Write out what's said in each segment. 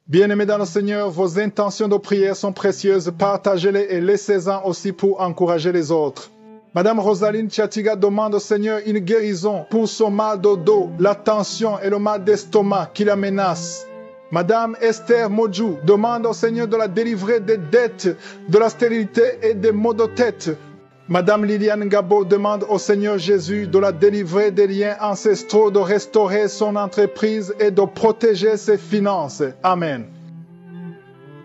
Bien-aimés dans le Seigneur, vos intentions de prière sont précieuses. Partagez-les et laissez-en aussi pour encourager les autres. Madame Rosaline Tchatiga demande au Seigneur une guérison pour son mal de dos, la tension et le mal d'estomac qui la menacent. Madame Esther Modjou demande au Seigneur de la délivrer des dettes, de la stérilité et des maux de tête. Madame Liliane Gabo demande au Seigneur Jésus de la délivrer des liens ancestraux, de restaurer son entreprise et de protéger ses finances. Amen.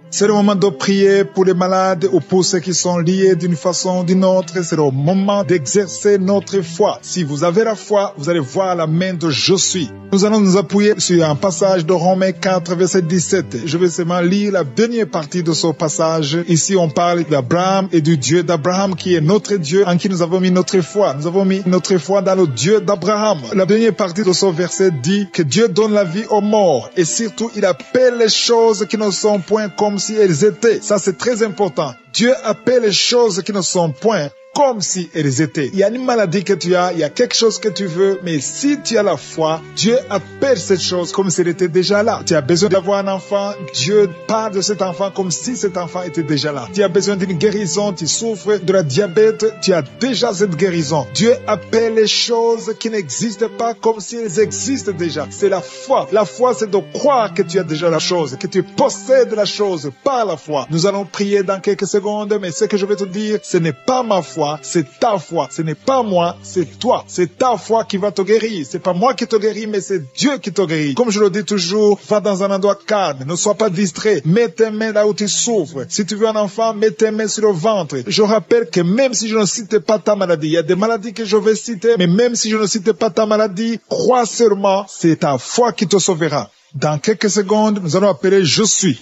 C'est le moment de prier pour les malades ou pour ceux qui sont liés d'une façon ou d'une autre. C'est le moment d'exercer notre foi. Si vous avez la foi, vous allez voir la main de Je suis. Nous allons nous appuyer sur un passage de Romains 4, verset 17. Je vais seulement lire la dernière partie de ce passage. Ici, on parle d'Abraham et du Dieu d'Abraham qui est notre Dieu en qui nous avons mis notre foi. Nous avons mis notre foi dans le Dieu d'Abraham. La dernière partie de ce verset dit que Dieu donne la vie aux morts et surtout, il appelle les choses qui ne sont point comme si elles étaient. Ça, c'est très important. Dieu appelle les choses qui ne sont point comme si elles étaient. Il y a une maladie que tu as, il y a quelque chose que tu veux, mais si tu as la foi, Dieu appelle cette chose comme si elle était déjà là. Tu as besoin d'avoir un enfant, Dieu parle de cet enfant comme si cet enfant était déjà là. Tu as besoin d'une guérison, tu souffres de la diabète, tu as déjà cette guérison. Dieu appelle les choses qui n'existent pas comme si elles existent déjà. C'est la foi. La foi, c'est de croire que tu as déjà la chose, que tu possèdes la chose par la foi. Nous allons prier dans quelques secondes, mais ce que je vais te dire, ce n'est pas ma foi. C'est ta foi, ce n'est pas moi, c'est toi. C'est ta foi qui va te guérir. C'est pas moi qui te guéris, mais c'est Dieu qui te guérit. Comme je le dis toujours, va dans un endroit calme, ne sois pas distrait. Mets tes mains là où tu souffres. Si tu veux un enfant, mets tes mains sur le ventre. Je rappelle que même si je ne cite pas ta maladie, il y a des maladies que je vais citer, mais même si je ne cite pas ta maladie, crois seulement, c'est ta foi qui te sauvera. Dans quelques secondes, nous allons appeler Je suis.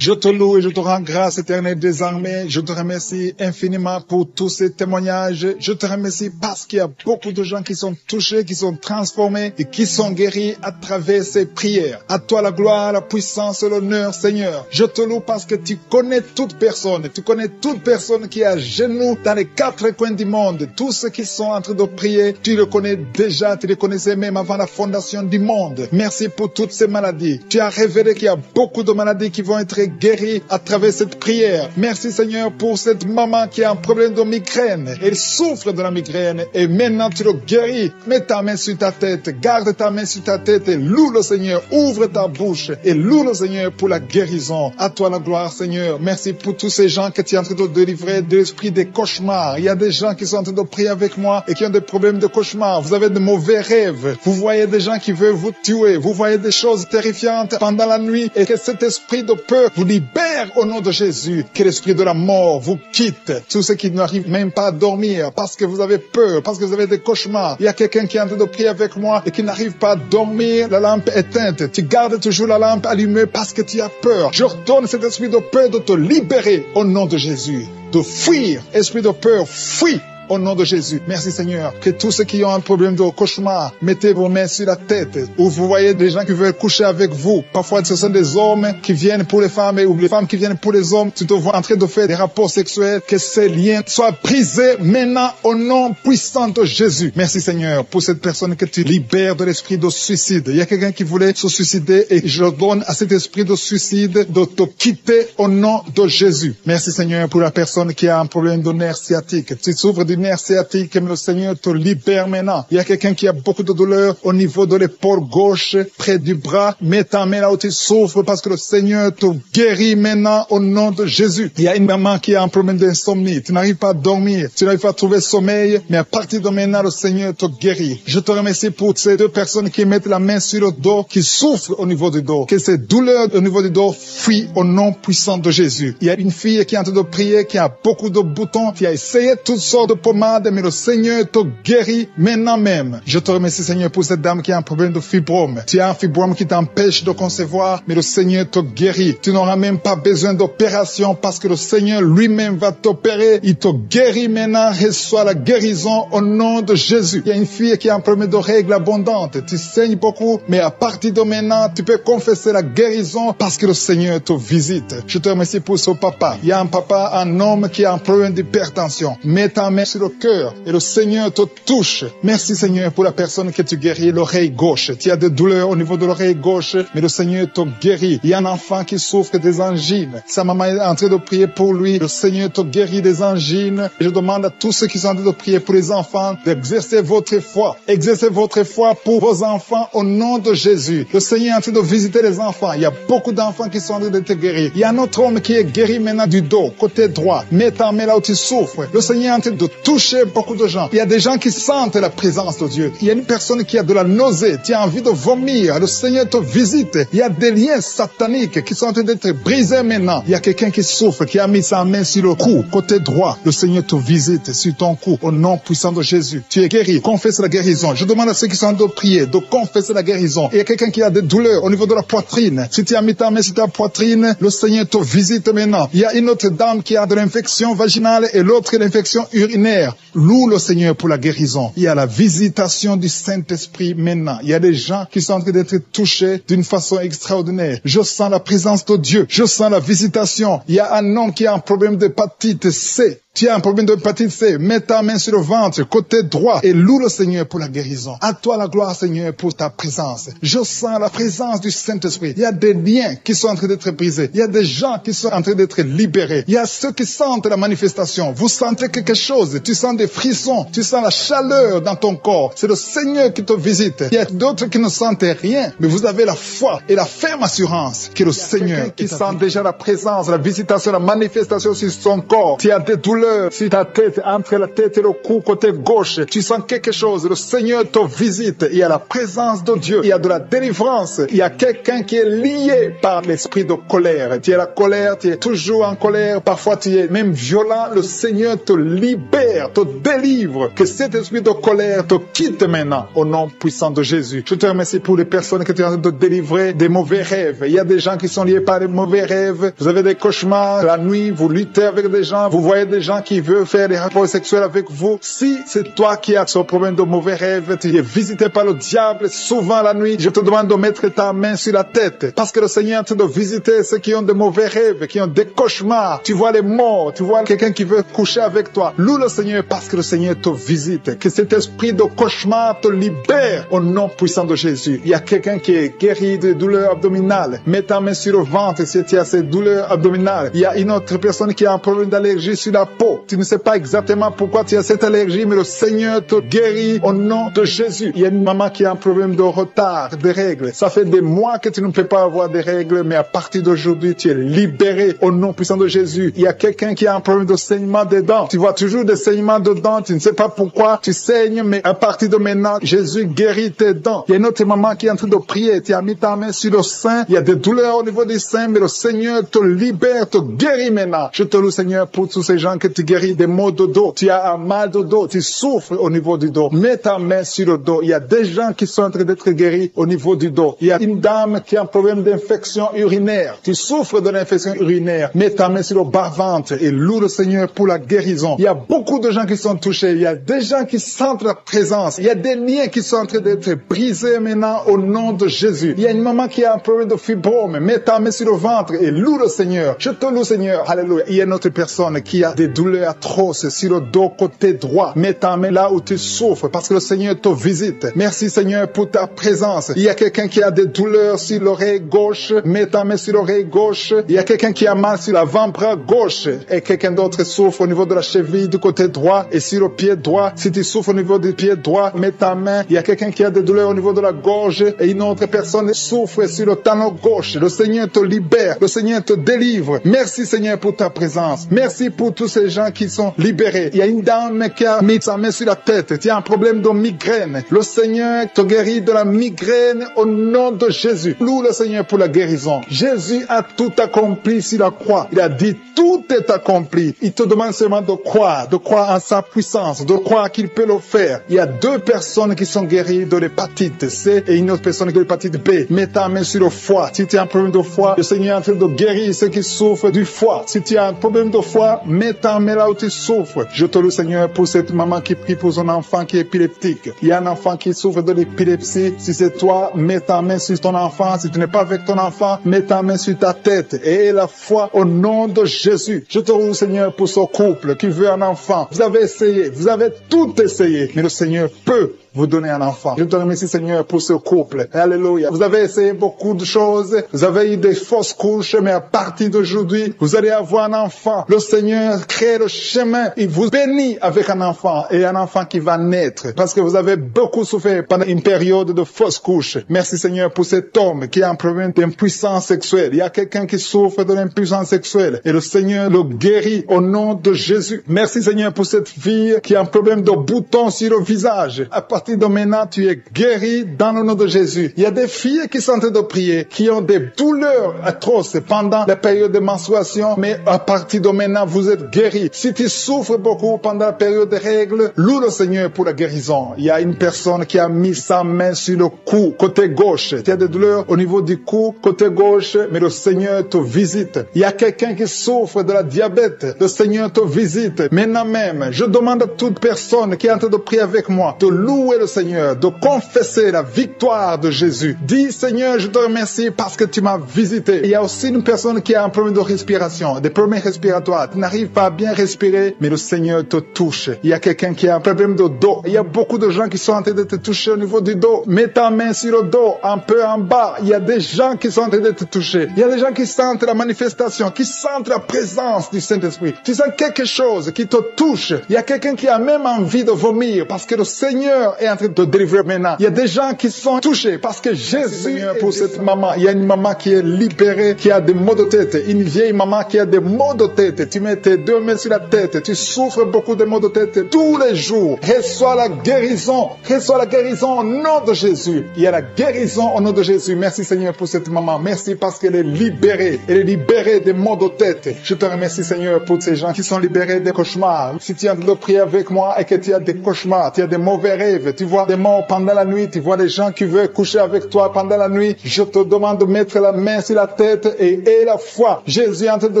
Je te loue et je te rends grâce éternelle désormais. Je te remercie infiniment pour tous ces témoignages. Je te remercie parce qu'il y a beaucoup de gens qui sont touchés, qui sont transformés et qui sont guéris à travers ces prières. À toi la gloire, la puissance et l'honneur, Seigneur. Je te loue parce que tu connais toute personne. Tu connais toute personne qui est à genoux dans les quatre coins du monde. Tous ceux qui sont en train de prier, tu le connais déjà. Tu les connaissais même avant la fondation du monde. Merci pour toutes ces maladies. Tu as révélé qu'il y a beaucoup de maladies qui vont être guérie à travers cette prière. Merci Seigneur pour cette maman qui a un problème de migraine. Elle souffre de la migraine et maintenant tu le guéris. Mets ta main sur ta tête, garde ta main sur ta tête et loue le Seigneur. Ouvre ta bouche et loue le Seigneur pour la guérison. À toi la gloire Seigneur. Merci pour tous ces gens que tu es en train de délivrer de l'esprit des cauchemars. Il y a des gens qui sont en train de prier avec moi et qui ont des problèmes de cauchemars. Vous avez de mauvais rêves. Vous voyez des gens qui veulent vous tuer. Vous voyez des choses terrifiantes pendant la nuit et que cet esprit de peur vous libère au nom de Jésus. Que l'esprit de la mort vous quitte. Tous ceux qui n'arrivent même pas à dormir parce que vous avez peur, parce que vous avez des cauchemars. Il y a quelqu'un qui est en train de prier avec moi et qui n'arrive pas à dormir, la lampe éteinte. Tu gardes toujours la lampe allumée parce que tu as peur. Je ordonne cet esprit de peur de te libérer au nom de Jésus. De fuir. Esprit de peur, fuis. Au nom de Jésus. Merci Seigneur. Que tous ceux qui ont un problème de cauchemar, mettez vos mains sur la tête. Ou vous voyez des gens qui veulent coucher avec vous. Parfois ce sont des hommes qui viennent pour les femmes ou les femmes qui viennent pour les hommes. Tu te vois en train de faire des rapports sexuels. Que ces liens soient brisés maintenant au nom puissant de Jésus. Merci Seigneur pour cette personne que tu libères de l'esprit de suicide. Il y a quelqu'un qui voulait se suicider et je donne à cet esprit de suicide de te quitter au nom de Jésus. Merci Seigneur pour la personne qui a un problème de nerf sciatique. Tu souffres du nerf sciatique, mais le Seigneur te libère maintenant. Il y a quelqu'un qui a beaucoup de douleur au niveau de l'épaule gauche, près du bras. Mets ta main là où tu souffres parce que le Seigneur te guérit maintenant au nom de Jésus. Il y a une maman qui a un problème d'insomnie. Tu n'arrives pas à dormir, tu n'arrives pas à trouver sommeil, mais à partir de maintenant, le Seigneur te guérit. Je te remercie pour ces deux personnes qui mettent la main sur le dos, qui souffrent au niveau du dos. Que ces douleurs au niveau du dos fuient au nom puissant de Jésus. Il y a une fille qui est en train de prier, qui a beaucoup de boutons, qui a essayé toutes sortes de pommades, mais le Seigneur te guérit maintenant même. Je te remercie Seigneur pour cette dame qui a un problème de fibrome. Tu as un fibrome qui t'empêche de concevoir, mais le Seigneur te guérit. Tu n'auras même pas besoin d'opération parce que le Seigneur lui-même va t'opérer. Il te guérit maintenant. Reçois la guérison au nom de Jésus. Il y a une fille qui a un problème de règles abondantes. Tu saignes beaucoup, mais à partir de maintenant, tu peux confesser la guérison parce que le Seigneur te visite. Je te remercie pour ce papa. Il y a un papa, un homme qui a un problème d'hypertension. Mets ta main sur le cœur et le Seigneur te touche. Merci Seigneur pour la personne que tu guéris, l'oreille gauche. Tu as des douleurs au niveau de l'oreille gauche, mais le Seigneur te guérit. Il y a un enfant qui souffre des angines. Sa maman est en train de prier pour lui. Le Seigneur te guérit des angines. Et je demande à tous ceux qui sont en train de prier pour les enfants d'exercer votre foi. Exercez votre foi pour vos enfants au nom de Jésus. Le Seigneur est en train de visiter les enfants. Il y a beaucoup d'enfants qui sont en train d'être guéris. Il y a un autre homme qui est guéri maintenant du dos, côté droit. Mets ta main là où tu souffres. Le Seigneur est en train de toucher beaucoup de gens. Il y a des gens qui sentent la présence de Dieu. Il y a une personne qui a de la nausée, qui a envie de vomir. Le Seigneur te visite. Il y a des liens sataniques qui sont en train d'être brisés maintenant. Il y a quelqu'un qui souffre, qui a mis sa main sur le cou, côté droit. Le Seigneur te visite sur ton cou, au nom puissant de Jésus. Tu es guéri. Confesse la guérison. Je demande à ceux qui sont en train de prier de confesser la guérison. Il y a quelqu'un qui a des douleurs au niveau de la poitrine. Si tu as mis ta main sur ta poitrine, le Seigneur te visite maintenant. Il y a une autre dame qui a de l'infection vaginale et l'autre l'infection urinaire. Loue le Seigneur pour la guérison. Il y a la visitation du Saint-Esprit maintenant. Il y a des gens qui sont en train d'être touchés d'une façon extraordinaire. Je sens la présence de Dieu. Je sens la visitation. Il y a un homme qui a un problème d'hépatite C. Tu as un problème d'hépatite C, mets ta main sur le ventre, côté droit, et loue le Seigneur pour la guérison. À toi la gloire, Seigneur, pour ta présence. Je sens la présence du Saint-Esprit. Il y a des liens qui sont en train d'être brisés. Il y a des gens qui sont en train d'être libérés. Il y a ceux qui sentent la manifestation. Vous sentez quelque chose. Tu sens des frissons. Tu sens la chaleur dans ton corps. C'est le Seigneur qui te visite. Il y a d'autres qui ne sentent rien, mais vous avez la foi et la ferme assurance que le Seigneur qui sent déjà la présence, la visitation, la manifestation sur son corps. Tu as des douleurs sur ta tête, entre la tête et le cou, côté gauche. Tu sens quelque chose. Le Seigneur te visite. Il y a la présence de Dieu. Il y a de la délivrance. Il y a quelqu'un qui est lié par l'esprit de colère. Tu es la colère, tu es toujours en colère. Parfois, tu es même violent. Le Seigneur te libère, te délivre. Que cet esprit de colère te quitte maintenant au nom puissant de Jésus. Je te remercie pour les personnes que tu es en train de délivrer des mauvais rêves. Il y a des gens qui sont liés par les mauvais rêves. Vous avez des cauchemars. La nuit, vous luttez avec des gens. Vous voyez des gens qui veulent faire des rapports sexuels avec vous. Si c'est toi qui as ce problème de mauvais rêves, tu es visité par le diable souvent la nuit, je te demande de mettre ta main sur la tête. Parce que le Seigneur est en train de visiter ceux qui ont de mauvais rêves, qui ont des cauchemars. Tu vois les morts, tu vois quelqu'un qui veut coucher avec toi. Loue le Seigneur parce que le Seigneur te visite. Que cet esprit de cauchemar te libère au nom puissant de Jésus. Il y a quelqu'un qui est guéri de douleurs abdominales. Mets ta main sur le ventre si tu as ces douleurs abdominales. Il y a une autre personne qui a un problème d'allergie sur la peau. Tu ne sais pas exactement pourquoi tu as cette allergie, mais le Seigneur te guérit au nom de Jésus. Il y a une maman qui a un problème de retard, de règles. Ça fait des mois que tu ne peux pas avoir des règles, mais à partir d'aujourd'hui, tu es libéré au nom puissant de Jésus. Il y a quelqu'un qui a un problème de saignement des dents. Tu vois toujours des saignements de dents, tu ne sais pas pourquoi tu saignes, mais à partir de maintenant, Jésus guérit tes dents. Il y a une autre maman qui est en train de prier. Tu as mis ta main sur le sein. Il y a des douleurs au niveau des seins, mais le Seigneur te libère, te guérit maintenant. Je te loue, Seigneur, pour tous ces gens que tu guéris des maux de dos. Tu as un mal de dos, tu souffres au niveau du dos. Mets ta main sur le dos. Il y a des gens qui sont en train d'être guéris au niveau du dos. Il y a une dame qui a un problème d'infection urinaire. Tu souffres de l'infection urinaire. Mets ta main sur le bas-ventre et loue le Seigneur pour la guérison. Il y a beaucoup de gens qui sont touchés. Il y a des gens qui sentent la présence. Il y a des liens qui sont en train d'être brisés maintenant au nom de Jésus. Il y a une maman qui a un problème de fibrome. Mets ta main sur le ventre et loue le Seigneur. Je te loue, Seigneur. Alléluia. Il y a une autre personne qui a des douleurs atroces sur le dos côté droit. Mets ta main là où tu souffres parce que le Seigneur te visite. Merci, Seigneur, pour ta présence. Il y a quelqu'un qui a des douleurs sur l'oreille gauche. Mets ta main sur l'oreille gauche. Il y a quelqu'un qui a mal sur l'avant-bras gauche et quelqu'un d'autre souffre au niveau de la cheville du côté droit et sur le pied droit. Si tu souffres au niveau du pied droit, mets ta main. Il y a quelqu'un qui a des douleurs au niveau de la gorge et une autre personne souffre sur le talon gauche. Le Seigneur te libère. Le Seigneur te délivre. Merci, Seigneur, pour ta présence. Merci pour tous ces gens qui sont libérés. Il y a une dame qui a mis sa main sur la tête. Tu as un problème de migraine. Le Seigneur te guérit de la migraine au nom de Jésus. Loue le Seigneur pour la guérison. Jésus a tout accompli sur la croix. Il a dit tout est accompli. Il te demande seulement de croire en sa puissance, de croire qu'il peut le faire. Il y a 2 personnes qui sont guéries de l'hépatite C et une autre personne de l'hépatite B. Mets ta main sur le foie. Si tu as un problème de foie, le Seigneur est en train de guérir ceux qui souffrent du foie. Si tu as un problème de foie, mets ta main là où tu souffres. Je te loue, Seigneur, pour cette maman qui prie pour son enfant qui est épileptique. Il y a un enfant qui souffre de l'épilepsie. Si c'est toi, mets ta main sur ton enfant. Si tu n'es pas avec ton enfant, mets ta main sur ta tête et aie la foi au nom de Jésus. Je te loue, Seigneur, pour ce couple qui veut un enfant. Vous avez essayé, vous avez tout essayé, mais le Seigneur peut vous donner un enfant. Je te remercie, Seigneur, pour ce couple. Alléluia. Vous avez essayé beaucoup de choses. Vous avez eu des fausses couches, mais à partir d'aujourd'hui, vous allez avoir un enfant. Le Seigneur crée le chemin. Il vous bénit avec un enfant et un enfant qui va naître. Parce que vous avez beaucoup souffert pendant une période de fausses couches. Merci, Seigneur, pour cet homme qui a un problème d'impuissance sexuelle. Il y a quelqu'un qui souffre de l'impuissance sexuelle et le Seigneur le guérit au nom de Jésus. Merci, Seigneur, pour cette fille qui a un problème de boutons sur le visage. À partir de maintenant, tu es guéri dans le nom de Jésus. Il y a des filles qui sont en train de prier, qui ont des douleurs atroces pendant la période de menstruation, mais à partir de maintenant, vous êtes guéris. Si tu souffres beaucoup pendant la période des règles, loue le Seigneur pour la guérison. Il y a une personne qui a mis sa main sur le cou, côté gauche. Tu as des douleurs au niveau du cou, côté gauche, mais le Seigneur te visite. Il y a quelqu'un qui souffre de la diabète. Le Seigneur te visite. Maintenant même, je demande à toute personne qui est en train de prier avec moi de louer le Seigneur, de confesser la victoire de Jésus. Dis, Seigneur, je te remercie parce que tu m'as visité. Il y a aussi une personne qui a un problème de respiration, des problèmes respiratoires. Tu n'arrives pas à bien respirer, mais le Seigneur te touche. Il y a quelqu'un qui a un problème de dos. Il y a beaucoup de gens qui sont en train de te toucher au niveau du dos. Mets ta main sur le dos, un peu en bas. Il y a des gens qui sont en train de te toucher. Il y a des gens qui sentent la manifestation, qui sentent la présence du Saint-Esprit. Tu sens quelque chose qui te touche. Il y a quelqu'un qui a même envie de vomir parce que le Seigneur est en train de te délivrer maintenant. Il y a des gens qui sont touchés parce que Jésus est pour cette maman. Il y a une maman qui est libérée, qui a des maux de tête. Une vieille maman qui a des maux de tête. Tu mets tes deux mains sur la tête. Tu souffres beaucoup de maux de tête tous les jours. Reçois la guérison. Reçois la guérison au nom de Jésus. Il y a la guérison au nom de Jésus. Merci, Seigneur, pour cette maman. Merci parce qu'elle est libérée. Elle est libérée des maux de tête. Je te remercie, Seigneur, pour ces gens qui sont libérés des cauchemars. Si tu es en train de prier avec moi et que tu as des cauchemars, tu as des mauvais rêves, tu vois des morts pendant la nuit, tu vois des gens qui veulent coucher avec toi pendant la nuit, je te demande de mettre la main sur la tête et aie la foi. Jésus est en train de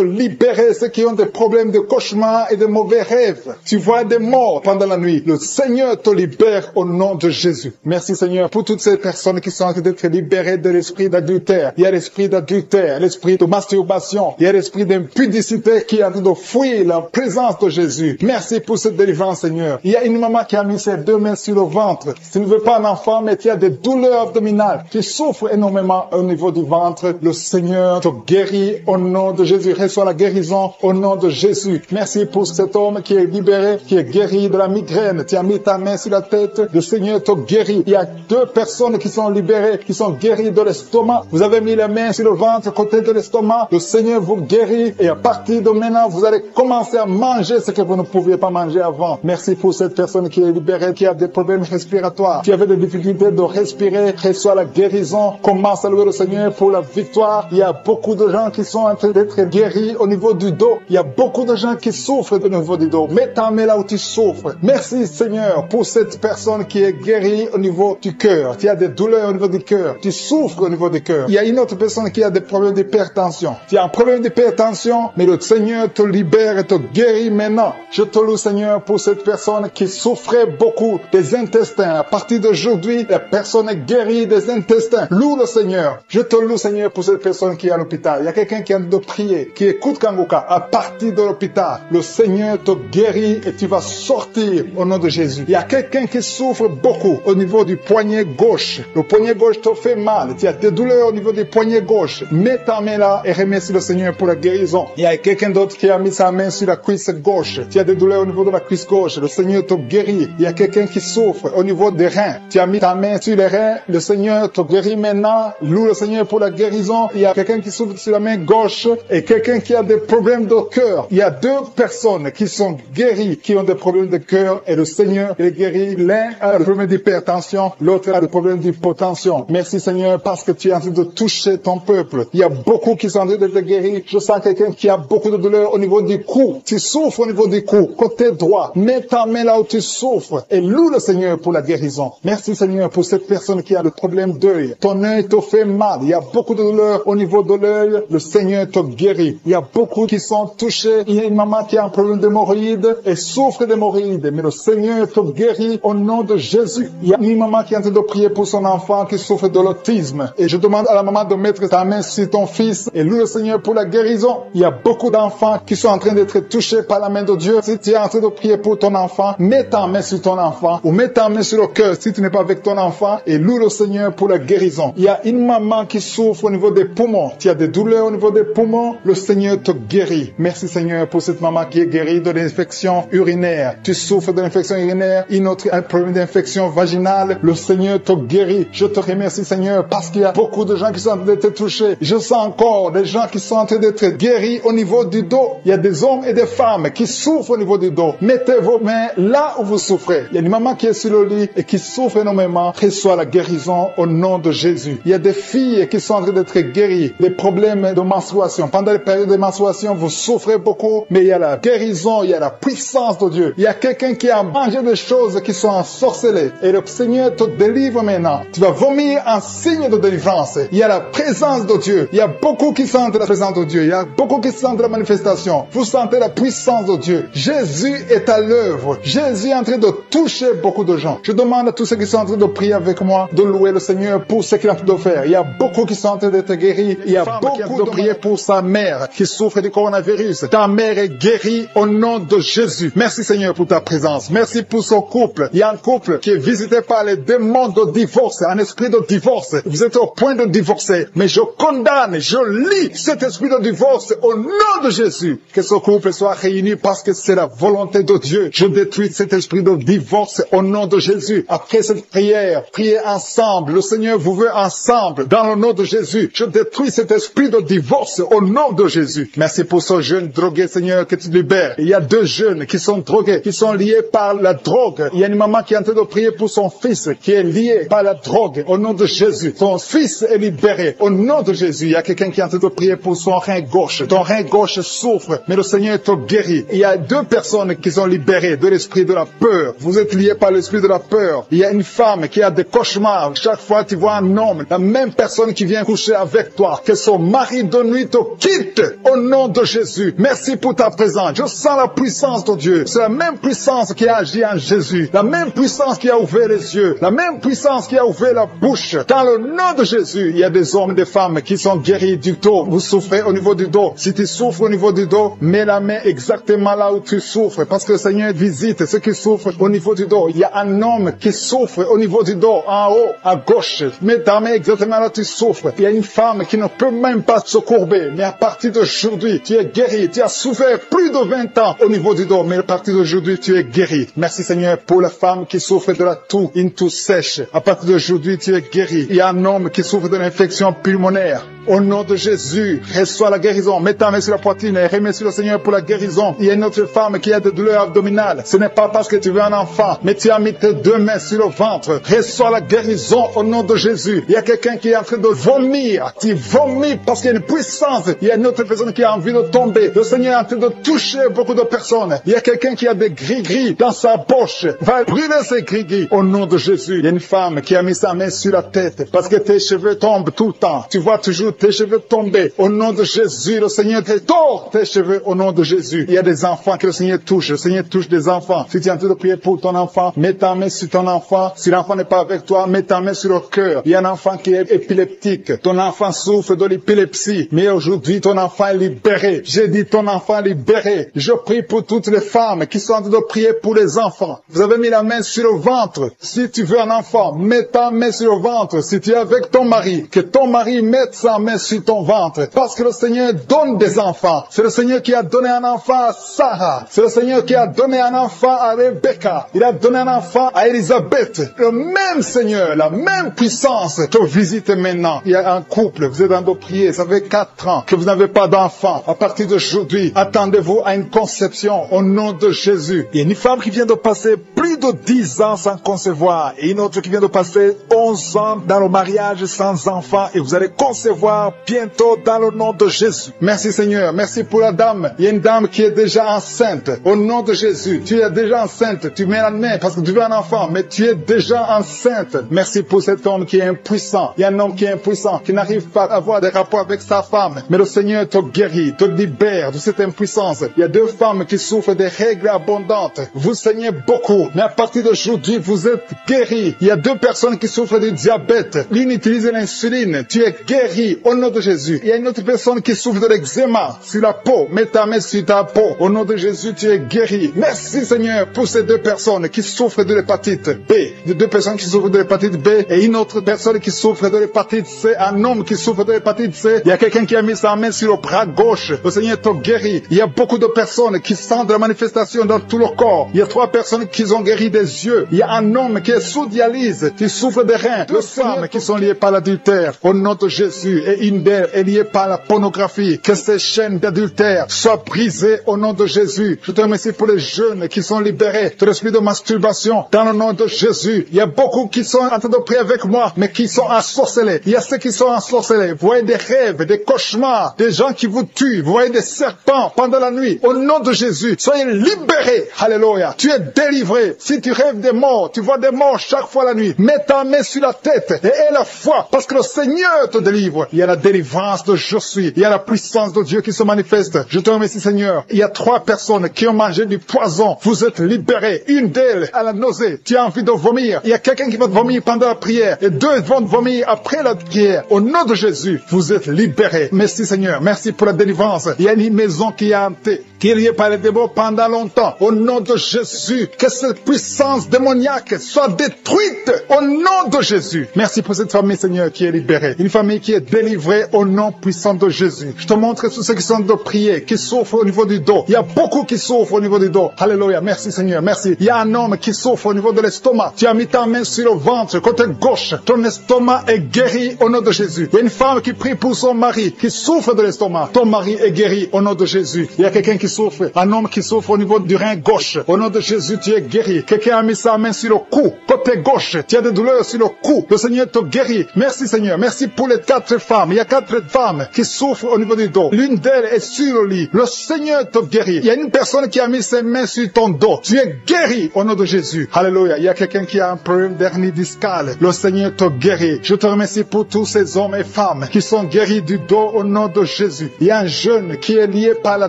libérer ceux qui ont des problèmes de cauchemars et de mauvais rêves. Tu vois des morts pendant la nuit. Le Seigneur te libère au nom de Jésus. Merci, Seigneur, pour toutes ces personnes qui sont en train d'être libérées de l'esprit d'adultère. Il y a l'esprit d'adultère, l'esprit de masturbation, il y a l'esprit d'impudicité qui est en train de fuir la présence de Jésus. Merci pour cette délivrance, Seigneur. Il y a une maman qui a mis ses deux mains sur le ventre. Tu ne veux pas un enfant, mais tu as des douleurs abdominales. Tu souffres énormément au niveau du ventre. Le Seigneur te guérit au nom de Jésus. Reçois la guérison au nom de Jésus. Merci pour cet homme qui est libéré, qui est guéri de la migraine. Tu as mis ta main sur la tête. Le Seigneur te guérit. Il y a deux personnes qui sont libérées, qui sont guéries de l'estomac. Vous avez mis la main sur le ventre, côté de l'estomac. Le Seigneur vous guérit. Et à partir de maintenant, vous allez commencer à manger ce que vous ne pouviez pas manger avant. Merci pour cette personne qui est libérée, qui a des problèmes respiratoires, qui avait des difficultés de respirer. Reçois la guérison. Commence à louer le Seigneur pour la victoire. Il y a beaucoup de gens qui sont en train d'être guéris au niveau du dos. Il y a beaucoup de gens qui souffrent au niveau du dos. Mets ta main là où tu souffres. Merci, Seigneur, pour cette personne qui est guérie au niveau du cœur. Tu as des douleurs au niveau du cœur. Tu souffres au niveau du cœur. Il y a une autre personne qui a des problèmes d'hypertension. Tu as un problème d'hypertension, mais le Seigneur te libère et te guérit maintenant. Je te loue, Seigneur, pour cette personne qui souffrait beaucoup des intestins. À partir d'aujourd'hui, la personne est guérie des intestins. Loue le Seigneur. Je te loue, Seigneur, pour cette personne qui est à l'hôpital. Il y a quelqu'un qui a de prier, qui écoute Kanguka. À partir de l'hôpital, le Seigneur te guérit et tu vas sortir au nom de Jésus. Il y a quelqu'un qui souffre beaucoup au niveau du poignet gauche. Le poignet gauche te fait mal. Tu as des douleurs au niveau du poignet gauche. Mets ta main là et remercie le Seigneur pour la guérison. Il y a quelqu'un d'autre qui a mis sa main sur la cuisse gauche. Tu as des douleurs au niveau de la cuisse gauche. Le Seigneur te guérit. Il y a quelqu'un qui souffre au niveau des reins. Tu as mis ta main sur les reins. Le Seigneur te guérit maintenant. Loue le Seigneur pour la guérison. Il y a quelqu'un qui souffre sur la main gauche et quelqu'un qui a des problèmes de cœur. Il y a deux personnes qui sont guéries, qui ont des problèmes de cœur et le Seigneur les guérit. L'un a le problème d'hypertension, l'autre a le problème d'hypotension. Merci, Seigneur, parce que tu es en train de toucher ton peuple. Il y a beaucoup qui sont en train d'être guéris. Je sens quelqu'un qui a beaucoup de douleur au niveau du cou. Tu souffres au niveau du cou, côté droit. Mets ta main là où tu souffres et loue le Seigneur Seigneur, pour la guérison. Merci, Seigneur, pour cette personne qui a le problème d'œil. Ton œil te fait mal. Il y a beaucoup de douleur au niveau de l'œil. Le Seigneur te guérit. Il y a beaucoup qui sont touchés. Il y a une maman qui a un problème d'hémorroïdes et souffre d'hémorroïdes. Mais le Seigneur te guérit au nom de Jésus. Il y a une maman qui est en train de prier pour son enfant qui souffre de l'autisme. Et je demande à la maman de mettre ta main sur ton fils et loue le Seigneur pour la guérison. Il y a beaucoup d'enfants qui sont en train d'être touchés par la main de Dieu. Si tu es en train de prier pour ton enfant, mets ta main sur ton enfant ou mets ta main sur le cœur si tu n'es pas avec ton enfant et loue le Seigneur pour la guérison. Il y a une maman qui souffre au niveau des poumons. Tu as des douleurs au niveau des poumons, le Seigneur te guérit. Merci Seigneur pour cette maman qui est guérie de l'infection urinaire. Tu souffres de l'infection urinaire, un problème d'infection vaginale, le Seigneur te guérit. Je te remercie Seigneur parce qu'il y a beaucoup de gens qui sont en train d'être touchés. Je sens encore des gens qui sont en train d'être guéris au niveau du dos. Il y a des hommes et des femmes qui souffrent au niveau du dos. Mettez vos mains là où vous souffrez. Il y a une maman qui est sur le lit et qui souffre énormément. Reçois la guérison au nom de Jésus. Il y a des filles qui sont en train d'être guéries. Les problèmes de menstruation. Pendant les périodes de menstruation, vous souffrez beaucoup, mais il y a la guérison, il y a la puissance de Dieu. Il y a quelqu'un qui a mangé des choses qui sont ensorcelées. Et le Seigneur te délivre maintenant. Tu vas vomir en signe de délivrance. Il y a la présence de Dieu. Il y a beaucoup qui sentent la présence de Dieu. Il y a beaucoup qui sentent la manifestation. Vous sentez la puissance de Dieu. Jésus est à l'œuvre. Jésus est en train de toucher beaucoup de gens. Je demande à tous ceux qui sont en train de prier avec moi de louer le Seigneur pour ce qu'il est en train de faire. Il y a beaucoup qui sont en train d'être guéris. Il y a beaucoup de prier pour sa mère qui souffre du coronavirus. Ta mère est guérie au nom de Jésus. Merci Seigneur pour ta présence. Merci pour son couple. Il y a un couple qui est visité par les démons de divorce, un esprit de divorce. Vous êtes au point de divorcer, mais je condamne, je lis cet esprit de divorce au nom de Jésus. Que ce couple soit réuni parce que c'est la volonté de Dieu. Je détruis cet esprit de divorce au nom de Jésus. Après cette prière, priez ensemble. Le Seigneur vous veut ensemble dans le nom de Jésus. Je détruis cet esprit de divorce au nom de Jésus. Merci pour ce jeune drogué, Seigneur, que tu libères. Il y a 2 jeunes qui sont drogués, qui sont liés par la drogue. Il y a une maman qui est en train de prier pour son fils qui est lié par la drogue au nom de Jésus. Ton fils est libéré au nom de Jésus. Il y a quelqu'un qui est en train de prier pour son rein gauche. Ton rein gauche souffre, mais le Seigneur te guérit. Il y a 2 personnes qui sont libérées de l'esprit de la peur. Vous êtes liés par l'esprit de la peur. Il y a une femme qui a des cauchemars. Chaque fois tu vois un homme, la même personne qui vient coucher avec toi, que son mari de nuit te quitte au nom de Jésus. Merci pour ta présence. Je sens la puissance de Dieu. C'est la même puissance qui a agi en Jésus. La même puissance qui a ouvert les yeux. La même puissance qui a ouvert la bouche. Dans le nom de Jésus, il y a des hommes et des femmes qui sont guéris du dos. Vous souffrez au niveau du dos. Si tu souffres au niveau du dos, mets la main exactement là où tu souffres. Parce que le Seigneur visite ceux qui souffrent au niveau du dos. Il y a un homme qui souffre au niveau du dos, en haut, à gauche. Mets ta main exactement là où tu souffres. Il y a une femme qui ne peut même pas se courber. Mais à partir d'aujourd'hui, tu es guéri. Tu as souffert plus de 20 ans au niveau du dos. Mais à partir d'aujourd'hui, tu es guéri. Merci Seigneur pour la femme qui souffre de la toux, une toux sèche. À partir d'aujourd'hui, tu es guéri. Il y a un homme qui souffre de l'infection pulmonaire. Au nom de Jésus, reçois la guérison. Mets ta main sur la poitrine et remercie le Seigneur pour la guérison. Il y a une autre femme qui a des douleurs abdominales. Ce n'est pas parce que tu veux un enfant, mais tu as mis tes 2 mains sur le ventre. Reçois la guérison au nom de Jésus. Il y a quelqu'un qui est en train de vomir. Tu vomis parce qu'il y a une puissance. Il y a une autre personne qui a envie de tomber. Le Seigneur est en train de toucher beaucoup de personnes. Il y a quelqu'un qui a des gris-gris dans sa poche. Va brûler ces gris-gris au nom de Jésus. Il y a une femme qui a mis sa main sur la tête parce que tes cheveux tombent tout le temps. Tu vois toujours tes cheveux tomber. Au nom de Jésus, le Seigneur te tord tes cheveux au nom de Jésus. Il y a des enfants que le Seigneur touche. Le Seigneur touche des enfants. Si tu es en train de prier pour ton enfant, mets ta main sur ton enfant. Si l'enfant n'est pas avec toi, mets ta main sur le cœur. Il y a un enfant qui est épileptique. Ton enfant souffre de l'épilepsie. Mais aujourd'hui, ton enfant est libéré. J'ai dit ton enfant est libéré. Je prie pour toutes les femmes qui sont en train de prier pour les enfants. Vous avez mis la main sur le ventre. Si tu veux un enfant, mets ta main sur le ventre. Si tu es avec ton mari, que ton mari mette sa main sur ton ventre. Parce que le Seigneur donne des enfants. C'est le Seigneur qui a donné un enfant à Sarah. C'est le Seigneur qui a donné un enfant à Rebecca. Il a donné un enfant à Élisabeth. Le même Seigneur, la même puissance te visite maintenant. Il y a un couple, vous êtes en train de prier, ça fait 4 ans que vous n'avez pas d'enfant. À partir d'aujourd'hui, attendez-vous à une conception au nom de Jésus. Il y a une femme qui vient de passer plus de 10 ans sans concevoir et une autre qui vient de passer 11 ans dans le mariage sans enfant et vous allez concevoir concevoir bientôt dans le nom de Jésus. Merci Seigneur, merci pour la dame. Il y a une dame qui est déjà enceinte. Au nom de Jésus, tu es déjà enceinte. Tu mets la main parce que tu veux un enfant, mais tu es déjà enceinte. Merci pour cet homme qui est impuissant. Il y a un homme qui est impuissant, qui n'arrive pas à avoir des rapports avec sa femme. Mais le Seigneur te guérit, te libère de cette impuissance. Il y a 2 femmes qui souffrent des règles abondantes. Vous saignez beaucoup, mais à partir d'aujourd'hui, vous êtes guéris. Il y a 2 personnes qui souffrent du diabète. L'une utilise l'insuline. Tu es guéri au nom de Jésus. Il y a une autre personne qui souffre de l'eczéma sur la peau. Mets ta main sur ta peau. Au nom de Jésus, tu es guéri. Merci Seigneur pour ces 2 personnes qui souffrent de l'hépatite B. Les 2 personnes qui souffrent de l'hépatite B et une autre personne qui souffre de l'hépatite C. Un homme qui souffre de l'hépatite C. Il y a quelqu'un qui a mis sa main sur le bras gauche. Le Seigneur te guérit. Il y a beaucoup de personnes qui sentent la manifestation dans tout le corps. Il y a 3 personnes qui ont guéri des yeux. Il y a un homme qui est sous dialyse, qui souffre des reins. 2 femmes qui sont liées par l'adultère. Au nom de Jésus. Et une d'elles est liée par la pornographie. Que ces chaînes d'adultère soient brisées au nom de Jésus. Je te remercie pour les jeunes qui sont libérés de l'esprit de masturbation dans le nom de Jésus. Il y a beaucoup qui sont en train de prier avec moi, mais qui sont ensorcelés. Il y a ceux qui sont ensorcelés. Vous voyez des rêves, des cauchemars, des gens qui vous tuent. Vous voyez des serpents pendant la nuit. Au nom de Jésus, soyez libérés. Alléluia. Tu es délivré. Si tu rêves des morts, tu vois des morts chaque fois la nuit. Mets ta main sur la tête et aie la foi parce que le Seigneur te délivre. Il y a la délivrance de Je suis. Il y a la puissance de Dieu qui se manifeste. Je te remercie Seigneur. Il y a 3 personnes qui ont mangé du poison. Vous êtes libérés. Une d'elles a la nausée. Tu as envie de vomir. Il y a quelqu'un qui va vomir pendant la prière et 2 vont vomir après la prière. Au nom de Jésus, vous êtes libérés. Merci Seigneur. Merci pour la délivrance. Il y a une maison qui est hantée, qui est liée par les démons pendant longtemps. Au nom de Jésus, que cette puissance démoniaque soit détruite au nom de Jésus. Merci pour cette famille Seigneur qui est libérée. Une famille qui est délivrée au nom puissant de Jésus. Je te montre tous ceux qui sont de prier, qui souffrent au niveau du dos. Il y a beaucoup qui souffrent au niveau du dos. Alléluia. Merci Seigneur. Merci. Il y a un homme qui souffre au niveau de l'estomac. Tu as mis ta main sur le ventre, côté gauche. Ton estomac est guéri au nom de Jésus. Il y a une femme qui prie pour son mari, qui souffre de l'estomac. Ton mari est guéri au nom de Jésus. Il y a quelqu'un qui souffre, un homme qui souffre au niveau du rein gauche. Au nom de Jésus, tu es guéri. Quelqu'un a mis sa main sur le cou, côté gauche. Tu as des douleurs sur le cou. Le Seigneur te guérit. Merci Seigneur. Merci pour les 4 femmes. Il y a 4 femmes qui souffrent au niveau du dos. L'une d'elles est sur le lit. Le Seigneur te guérit. Il y a une personne qui a mis ses mains sur ton dos. Tu es guéri au nom de Jésus. Alléluia. Il y a quelqu'un qui a un problème d'hernie discale. Le Seigneur te guérit. Je te remercie pour tous ces hommes et femmes qui sont guéris du dos au nom de Jésus. Il y a un jeune qui est lié par la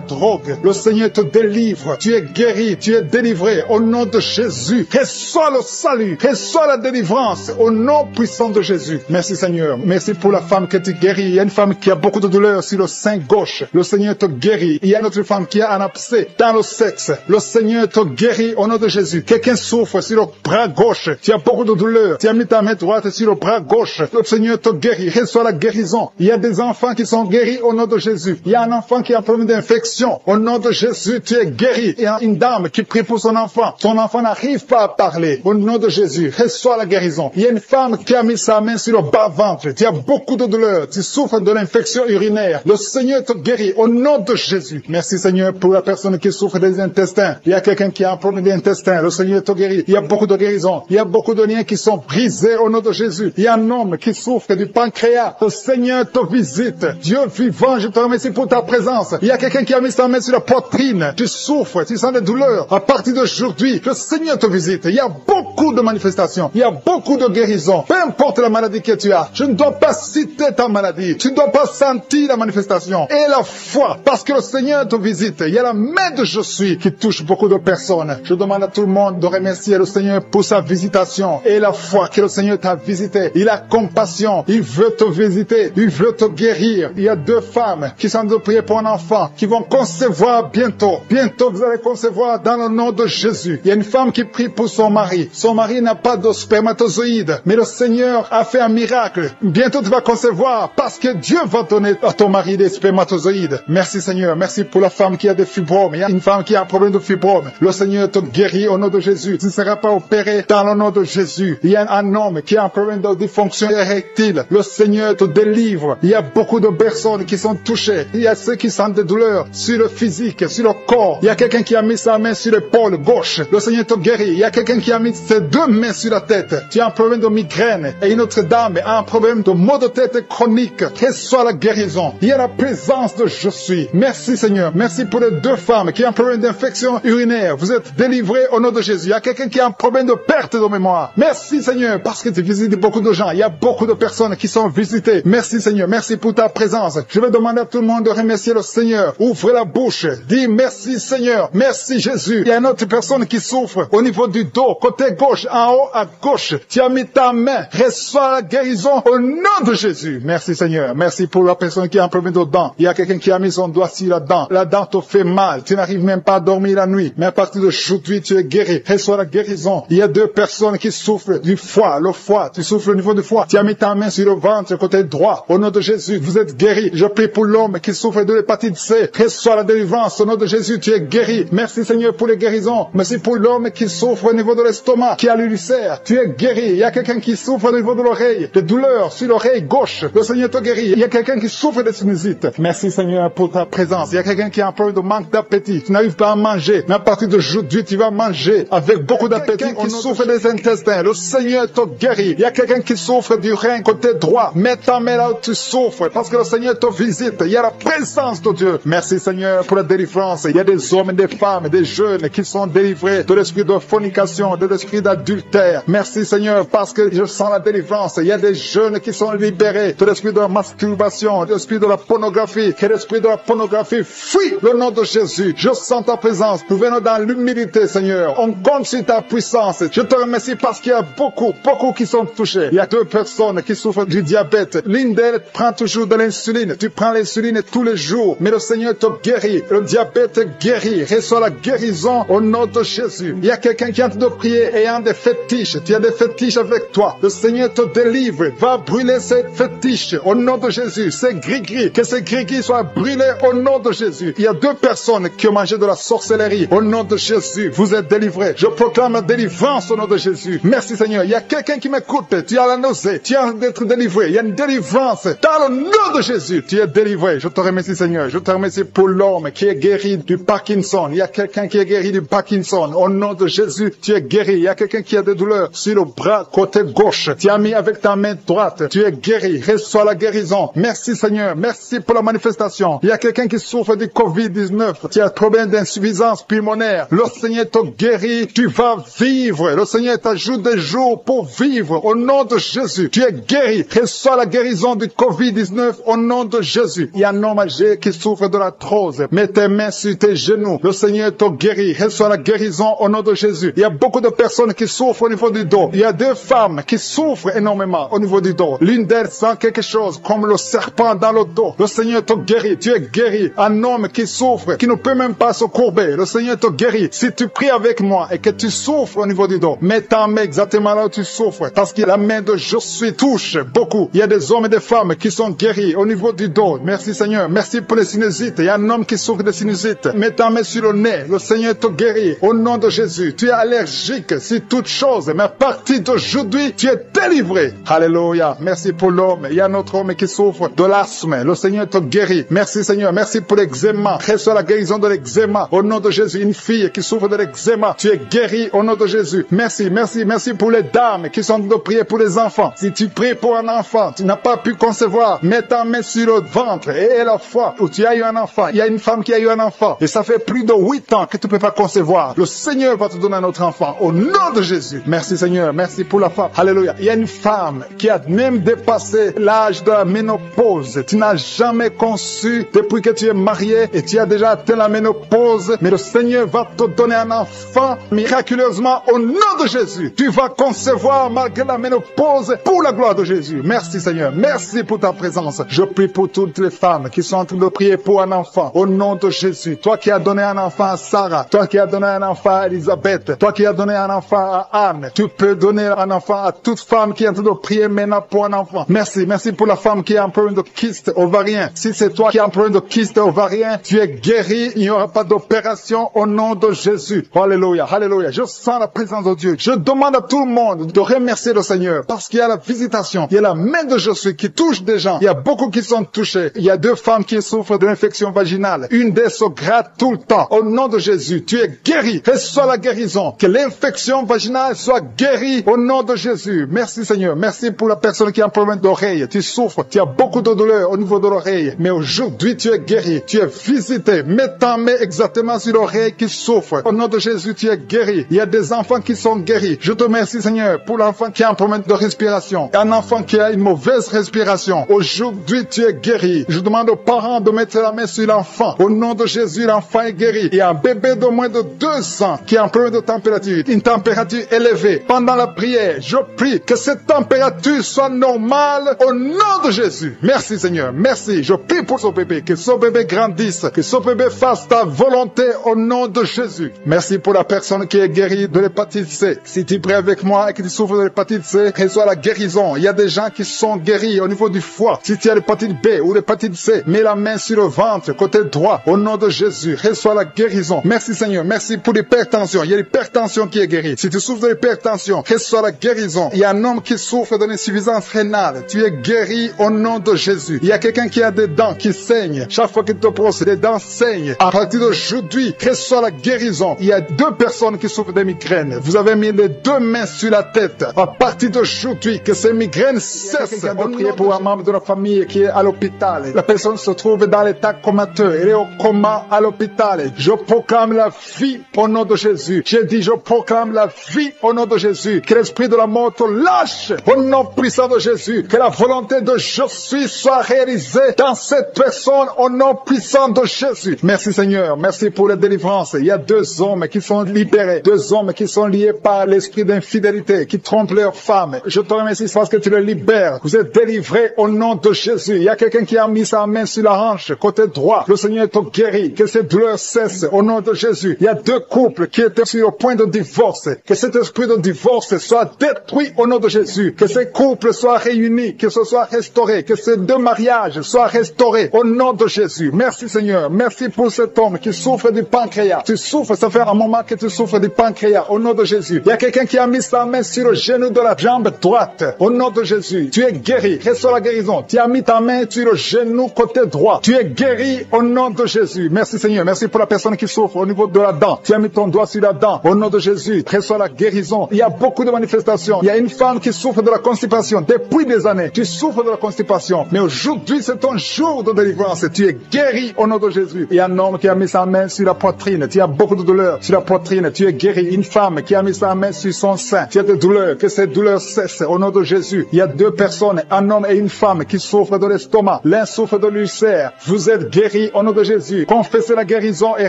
drogue. Le Seigneur te délivre. Tu es guéri. Tu es délivré au nom de Jésus. Reçois le salut. Reçois la délivrance au nom puissant de Jésus. Merci Seigneur. Merci pour la femme que tu guéris. Il y a une femme qui a beaucoup de douleurs sur le sein gauche. Le Seigneur te guérit. Il y a une autre femme qui a un abcès dans le sexe. Le Seigneur te guérit au nom de Jésus. Quelqu'un souffre sur le bras gauche. Tu as beaucoup de douleurs. Tu as mis ta main droite sur le bras gauche. Le Seigneur te guérit. Reçois la guérison. Il y a des enfants qui sont guéris au nom de Jésus. Il y a un enfant qui a un problème d'infection. Au nom de Jésus, tu es guéri. Il y a une dame qui prie pour son enfant. Son enfant n'arrive pas à parler. Au nom de Jésus, reçois la guérison. Il y a une femme qui a mis sa main sur le bas-ventre. Tu as beaucoup de douleurs. Tu souffres de l'infection urinaire. Le Seigneur te guérit au nom de Jésus. Merci Seigneur pour la personne qui souffre des intestins. Il y a quelqu'un qui a un problème d'intestin. Le Seigneur te guérit. Il y a beaucoup de guérisons. Il y a beaucoup de liens qui sont brisés au nom de Jésus. Il y a un homme qui souffre du pancréas. Le Seigneur te visite. Dieu vivant, je te remercie pour ta présence. Il y a quelqu'un qui a mis sa main sur la poitrine. Tu souffres, tu sens des douleurs. À partir d'aujourd'hui, le Seigneur te visite. Il y a beaucoup de manifestations. Il y a beaucoup de guérisons. Peu importe la maladie que tu as, je ne dois pas citer ta maladie. Tu ne dois pas sentir la manifestation. Et la foi, parce que le Seigneur te visite. Il y a la main de Je suis qui touche beaucoup de personnes. Je demande à tout le monde de remercier le Seigneur pour sa visitation. Et la foi que le Seigneur t'a visité. Il a compassion. Il veut te visiter. Il veut te guérir. Il y a 2 femmes qui sont en train de prier pour un enfant, qui vont concevoir bientôt. Bientôt, vous allez concevoir dans le nom de Jésus. Il y a une femme qui prie pour son mari. Son mari n'a pas de spermatozoïdes, mais le Seigneur a fait un miracle. Bientôt, tu vas concevoir parce que Dieu va donner à ton mari des spermatozoïdes. Merci Seigneur. Merci pour la femme qui a des fibromes. Il y a une femme qui a un problème de fibromes. Le Seigneur te guérit au nom de Jésus. Tu ne seras pas opéré dans le nom de Jésus. Il y a un homme qui a un problème de dysfonction érectile. Le Seigneur te délivre. Il y a beaucoup de personnes qui sont touchées. Il y a ceux qui sentent des douleurs sur le physique, sur le corps. Il y a quelqu'un qui a mis sa main sur l'épaule gauche. Le Seigneur te guérit. Il y a quelqu'un qui a mis ses deux mains sur la tête. Tu as un problème de migraine. Et une autre dame a un problème de maux de tête chronique. Reçois la guérison. Il y a la présence de je suis. Merci Seigneur. Merci pour les deux femmes qui ont un problème d'infection urinaire. Vous êtes délivrés au nom de Jésus. Il y a quelqu'un qui a un problème de perte de mémoire. Merci Seigneur parce que tu visites beaucoup de gens. Il y a beaucoup de personnes qui sont visitées. Merci Seigneur. Merci pour ta présence. Je vais demander à tout le monde de remercier le Seigneur. Ouvrez la bouche. Dis merci Seigneur. Merci Jésus. Il y a une autre personne qui souffre au niveau du dos, côté gauche, en haut à gauche. Tu as mis ta main. Reçois la guérison au nom de Jésus. Merci Seigneur. Merci pour la personne qui a un problème de dents. Il y a quelqu'un qui a mis son doigt sur la dent. La dent te fait mal. Tu n'arrives même pas à dormir la nuit. Mais à partir d'aujourd'hui, tu es guéri. Reçois la guérison. Il y a deux personnes qui souffrent du foie. Le foie. Tu souffres au niveau du foie. Tu as mis ta main sur le ventre, côté droit. Au nom de Jésus, vous êtes guéri. Je prie pour l'homme qui souffre de l'hépatite C. Reçois la délivrance. Au nom de Jésus, tu es guéri. Merci Seigneur pour les guérisons. Merci pour l'homme qui souffre au niveau de l'estomac, qui a l'ulcère. Tu es guéri. Il y a quelqu'un qui souffre au niveau de l'oreille, des douleurs sur l'oreille gauche. Le Seigneur te guérit. Il y a quelqu'un qui souffre de sinusite. Merci Seigneur pour ta présence. Il y a quelqu'un qui a un problème de manque d'appétit. Tu n'arrives pas à manger. Mais à partir d'aujourd'hui, tu vas manger avec beaucoup d'appétit. Qui souffre des intestins. Le Seigneur te guérit. Il y a quelqu'un qui souffre du rein côté droit. Mets ta main là où tu souffres parce que le Seigneur te visite. Il y a la présence de Dieu. Merci Seigneur pour la délivrance. Il y a des hommes et des femmes, des jeunes qui sont délivrés de l'esprit de fornication, de l'esprit d'adultère. Merci Seigneur parce que je sens la délivrance. Il y a des jeunes qui sont libérés de l'esprit de la masturbation, de l'esprit de la pornographie. Que l'esprit de la pornographie fuit le nom de Jésus. Je sens ta présence. Nous venons dans l'humilité Seigneur. On compte sur ta puissance. Je te remercie parce qu'il y a beaucoup qui sont touchés. Il y a deux personnes qui souffrent du diabète. L'une d'elles prend toujours de l'insuline. Tu prends l'insuline tous les jours. Mais le Seigneur te guérit. Le diabète guérit. Reçois la guérison au nom de Jésus. Il y a quelqu'un qui est en train de prier ayant des fétiches. Tu as des fétiches avec toi. Le Seigneur te délivre. Va brûler ces fétiches au nom de Jésus. Ces gris-gris. Que ces gris-gris soient brûlés au nom de Jésus. Il y a deux personnes qui ont mangé de la sorcellerie. Au nom de Jésus, vous êtes délivrés. Je proclame la délivrance au nom de Jésus. Merci Seigneur. Il y a quelqu'un qui m'écoute. Tu as la nausée. Tu as d'être délivré. Il y a une délivrance. Dans le nom de Jésus, tu es délivré. Je te remercie Seigneur. Je te remercie pour l'homme qui est guéri du Parkinson. Il y a quelqu'un qui est guéri du Parkinson. Au nom de Jésus, tu es guéri. Il y a quelqu'un qui a des douleurs sur le bras côté gauche. Tu as mis avec ta main droite. Tu es guéri. Reçois la guérison. Merci Seigneur. Merci pour la manifestation. Il y a quelqu'un qui souffre du COVID-19. Tu as un problème d'insuffisance pulmonaire. Le Seigneur te guérit. Tu vas vivre. Le Seigneur t'ajoute des jours pour vivre. Au nom de Jésus, tu es guéri. Reçois la guérison du COVID-19 au nom de Jésus. Il y a un homme âgé qui souffre de l'arthrose. Mets tes mains sur tes genoux. Le Seigneur te guérit. Reçois la guérison au nom de Jésus. Il y a beaucoup de personnes qui souffrent au niveau du dos. Il y a deux femmes qui souffrent énormément au niveau du dos. L'une d'elles sent quelque chose comme le serpent dans le dos. Le Seigneur te guérit. Tu es guéri. Un homme qui souffre, qui ne peut même pas se courber. Le Seigneur te guérit. Si tu pries avec moi et que tu souffres au niveau du dos, mets ta main exactement là où tu souffres. Parce que la main de je suis touche beaucoup. Il y a des hommes et des femmes qui sont guéris au niveau du dos. Merci Seigneur. Merci pour les sinusites. Il y a un homme qui souffre de sinusite. Mets ta main sur le nez. Le Seigneur te guérit. Au nom de Jésus. Tu es allergique sur toute chose. Mais à partir d'aujourd'hui, tu es délivré. Alléluia. Merci pour l'homme. Il y a un autre homme qui souffre de l'asthme. Le Seigneur te guérit. Merci Seigneur. Merci pour l'eczéma. Reçois la guérison de l'eczéma. Au nom de Jésus. Une fille qui souffre de l'eczéma. Tu es guéri au nom de Jésus. Merci, merci, merci pour les dames qui sont en train de prier pour les enfants. Si tu pries pour un enfant, tu n'as pas pu concevoir, mets ta main sur le ventre et la foi où tu as eu un enfant. Il y a une femme qui a eu un enfant et ça fait plus de 8 ans que tu ne peux pas concevoir. Le Seigneur va te donner un autre enfant au nom de Jésus. Merci Seigneur, merci pour la femme. Alléluia. Il y a une femme qui a même dépassé l'âge de la ménopause. Tu n'as jamais conçu depuis que tu es marié et tu as déjà atteint la ménopause, mais le Seigneur va te donner un enfant miraculeusement au nom de Jésus. Tu vas concevoir malgré la ménopause pour la gloire de Jésus. Merci Seigneur. Merci pour ta présence. Je prie pour toutes les femmes qui sont en train de prier pour un enfant au nom de Jésus. Toi qui as donné un enfant à Sarah, toi qui as donné un enfant à Elisabeth, toi qui as donné un enfant à Anne, tu peux donner un enfant à toute femme qui est en train de prier maintenant pour un enfant. Merci. Merci pour la femme qui a un problème de kyste ovarien. Si c'est toi qui as un problème de kyste ovarien, tu es guéri. Il n'y aura pas d'opération au nom de Jésus. Alléluia. Alléluia. Je sens la présence de Dieu. Je demande à tout le monde de remercier le Seigneur parce qu'il y a la visitation. Il y a la main de Jésus qui touche des gens. Il y a beaucoup qui sont touchés. Il y a 2 femmes qui souffrent de l'infection vaginale. Une d'elles se gratte sera tout le temps. Au nom de Jésus, tu es guéri. Reçois la guérison. Que l'infection vaginale soit guérie au nom de Jésus. Merci Seigneur. Merci pour la personne qui a un problème d'oreille. Tu souffres. Tu as beaucoup de douleur au niveau de l'oreille. Mais aujourd'hui, tu es guéri. Tu es visité. Mets ta main exactement sur l'oreille qui souffre. Au nom de Jésus, tu es guéri. Il y a des enfants qui sont guéris. Je te remercie Seigneur pour l'enfant qui a un problème de respiration. Un enfant qui a une mauvaise respiration. Aujourd'hui, tu es guéri. Je demande aux parents de mettre la main sur l'enfant. Au nom de Jésus, l'enfant est guéri. Il y a un bébé de moins de 2 ans qui a un problème de température. Une température élevée. Pendant la prière, je prie que cette température soit normale au nom de Jésus. Merci Seigneur. Merci. Je prie pour ce bébé. Que ce bébé grandisse. Que ce bébé fasse ta volonté au nom de Jésus. Merci pour la personne qui est guérie de l'hépatite C. Si tu pries avec moi et que tu souffres de l'hépatite C, reçois la guérison. Il y a des gens qui sont guéris au niveau du foie. Si tu as l'hépatite B ou l'hépatite C, mets la main sur le ventre, côté droit, au nom de Jésus. Reçois la guérison. Merci Seigneur. Merci pour l'hypertension. Il y a l'hypertension qui est guérie. Si tu souffres de l'hypertension, reçois la guérison. Il y a un homme qui souffre d'une insuffisance rénale. Tu es guéri au nom de Jésus. Il y a quelqu'un qui a des dents qui saignent. Chaque fois qu'il te brosse, les dents saignent. À partir d'aujourd'hui, reçois la guérison. Il y a 2 personnes qui souffrent de migraines. Vous avez mis les 2 mains sur la tête. À partir d'aujourd'hui, que ces migraines cessent. On prie pour un membre de la famille qui est à l'hôpital. La personne se trouve dans l'état comateux. Elle est au coma à l'hôpital. Je proclame la vie au nom de Jésus. J'ai dit, je proclame la vie au nom de Jésus. Que l'esprit de la mort te lâche au nom puissant de Jésus. Que la volonté de je suis soit réalisée dans cette personne au nom puissant de Jésus. Merci Seigneur. Merci pour la délivrance. Il y a 2 hommes qui sont libérés. 2 hommes qui sont liés par l'esprit d'infidélité, qui trompent leurs femmes. Je te remercie parce que tu les libères. Vous êtes délivrés au nom de Jésus. Il y a quelqu'un qui a mis sa main sur la hanche, côté droit. Le Seigneur te guérit. Que ces douleurs cessent au nom de Jésus. Il y a 2 couples qui étaient sur le point de divorce. Que cet esprit de divorce soit détruit au nom de Jésus. Que ces couples soient réunis, que ce soit restauré. Que ces 2 mariages soient restaurés au nom de Jésus. Merci Seigneur. Merci pour cet homme qui souffre du pancréas. Tu souffres, ça fait un moment que tu souffres du pancréas au nom de Jésus. Il y a quelqu'un qui a mis sa main sur le genou de la jambe droite au nom de Jésus. Tu es guéri. Reçois la guérison. Tu as mis ta main sur le genou côté droit. Tu es guéri au nom de Jésus. Merci Seigneur. Merci pour la personne qui souffre au niveau de la dent. Tu as mis ton doigt sur la dent au nom de Jésus. Reçois la guérison. Il y a beaucoup de manifestations. Il y a une femme qui souffre de la constipation depuis des années. Tu souffres de la constipation. Mais aujourd'hui, c'est ton jour de délivrance. Tu es guéri au nom de Jésus. Il y a un homme qui a mis sa main sur la poitrine. Tu as beaucoup de douleurs sur la poitrine. Tu es guéri. Une femme qui a mis sa main sur son sein. Tu as des douleurs. Que ces douleurs cessent au nom de Jésus. Il y a 2 personnes, un homme et une femme qui souffrent de l'estomac. L'un souffre de l'ulcère. Vous êtes guéris au nom de Jésus. Confessez la guérison et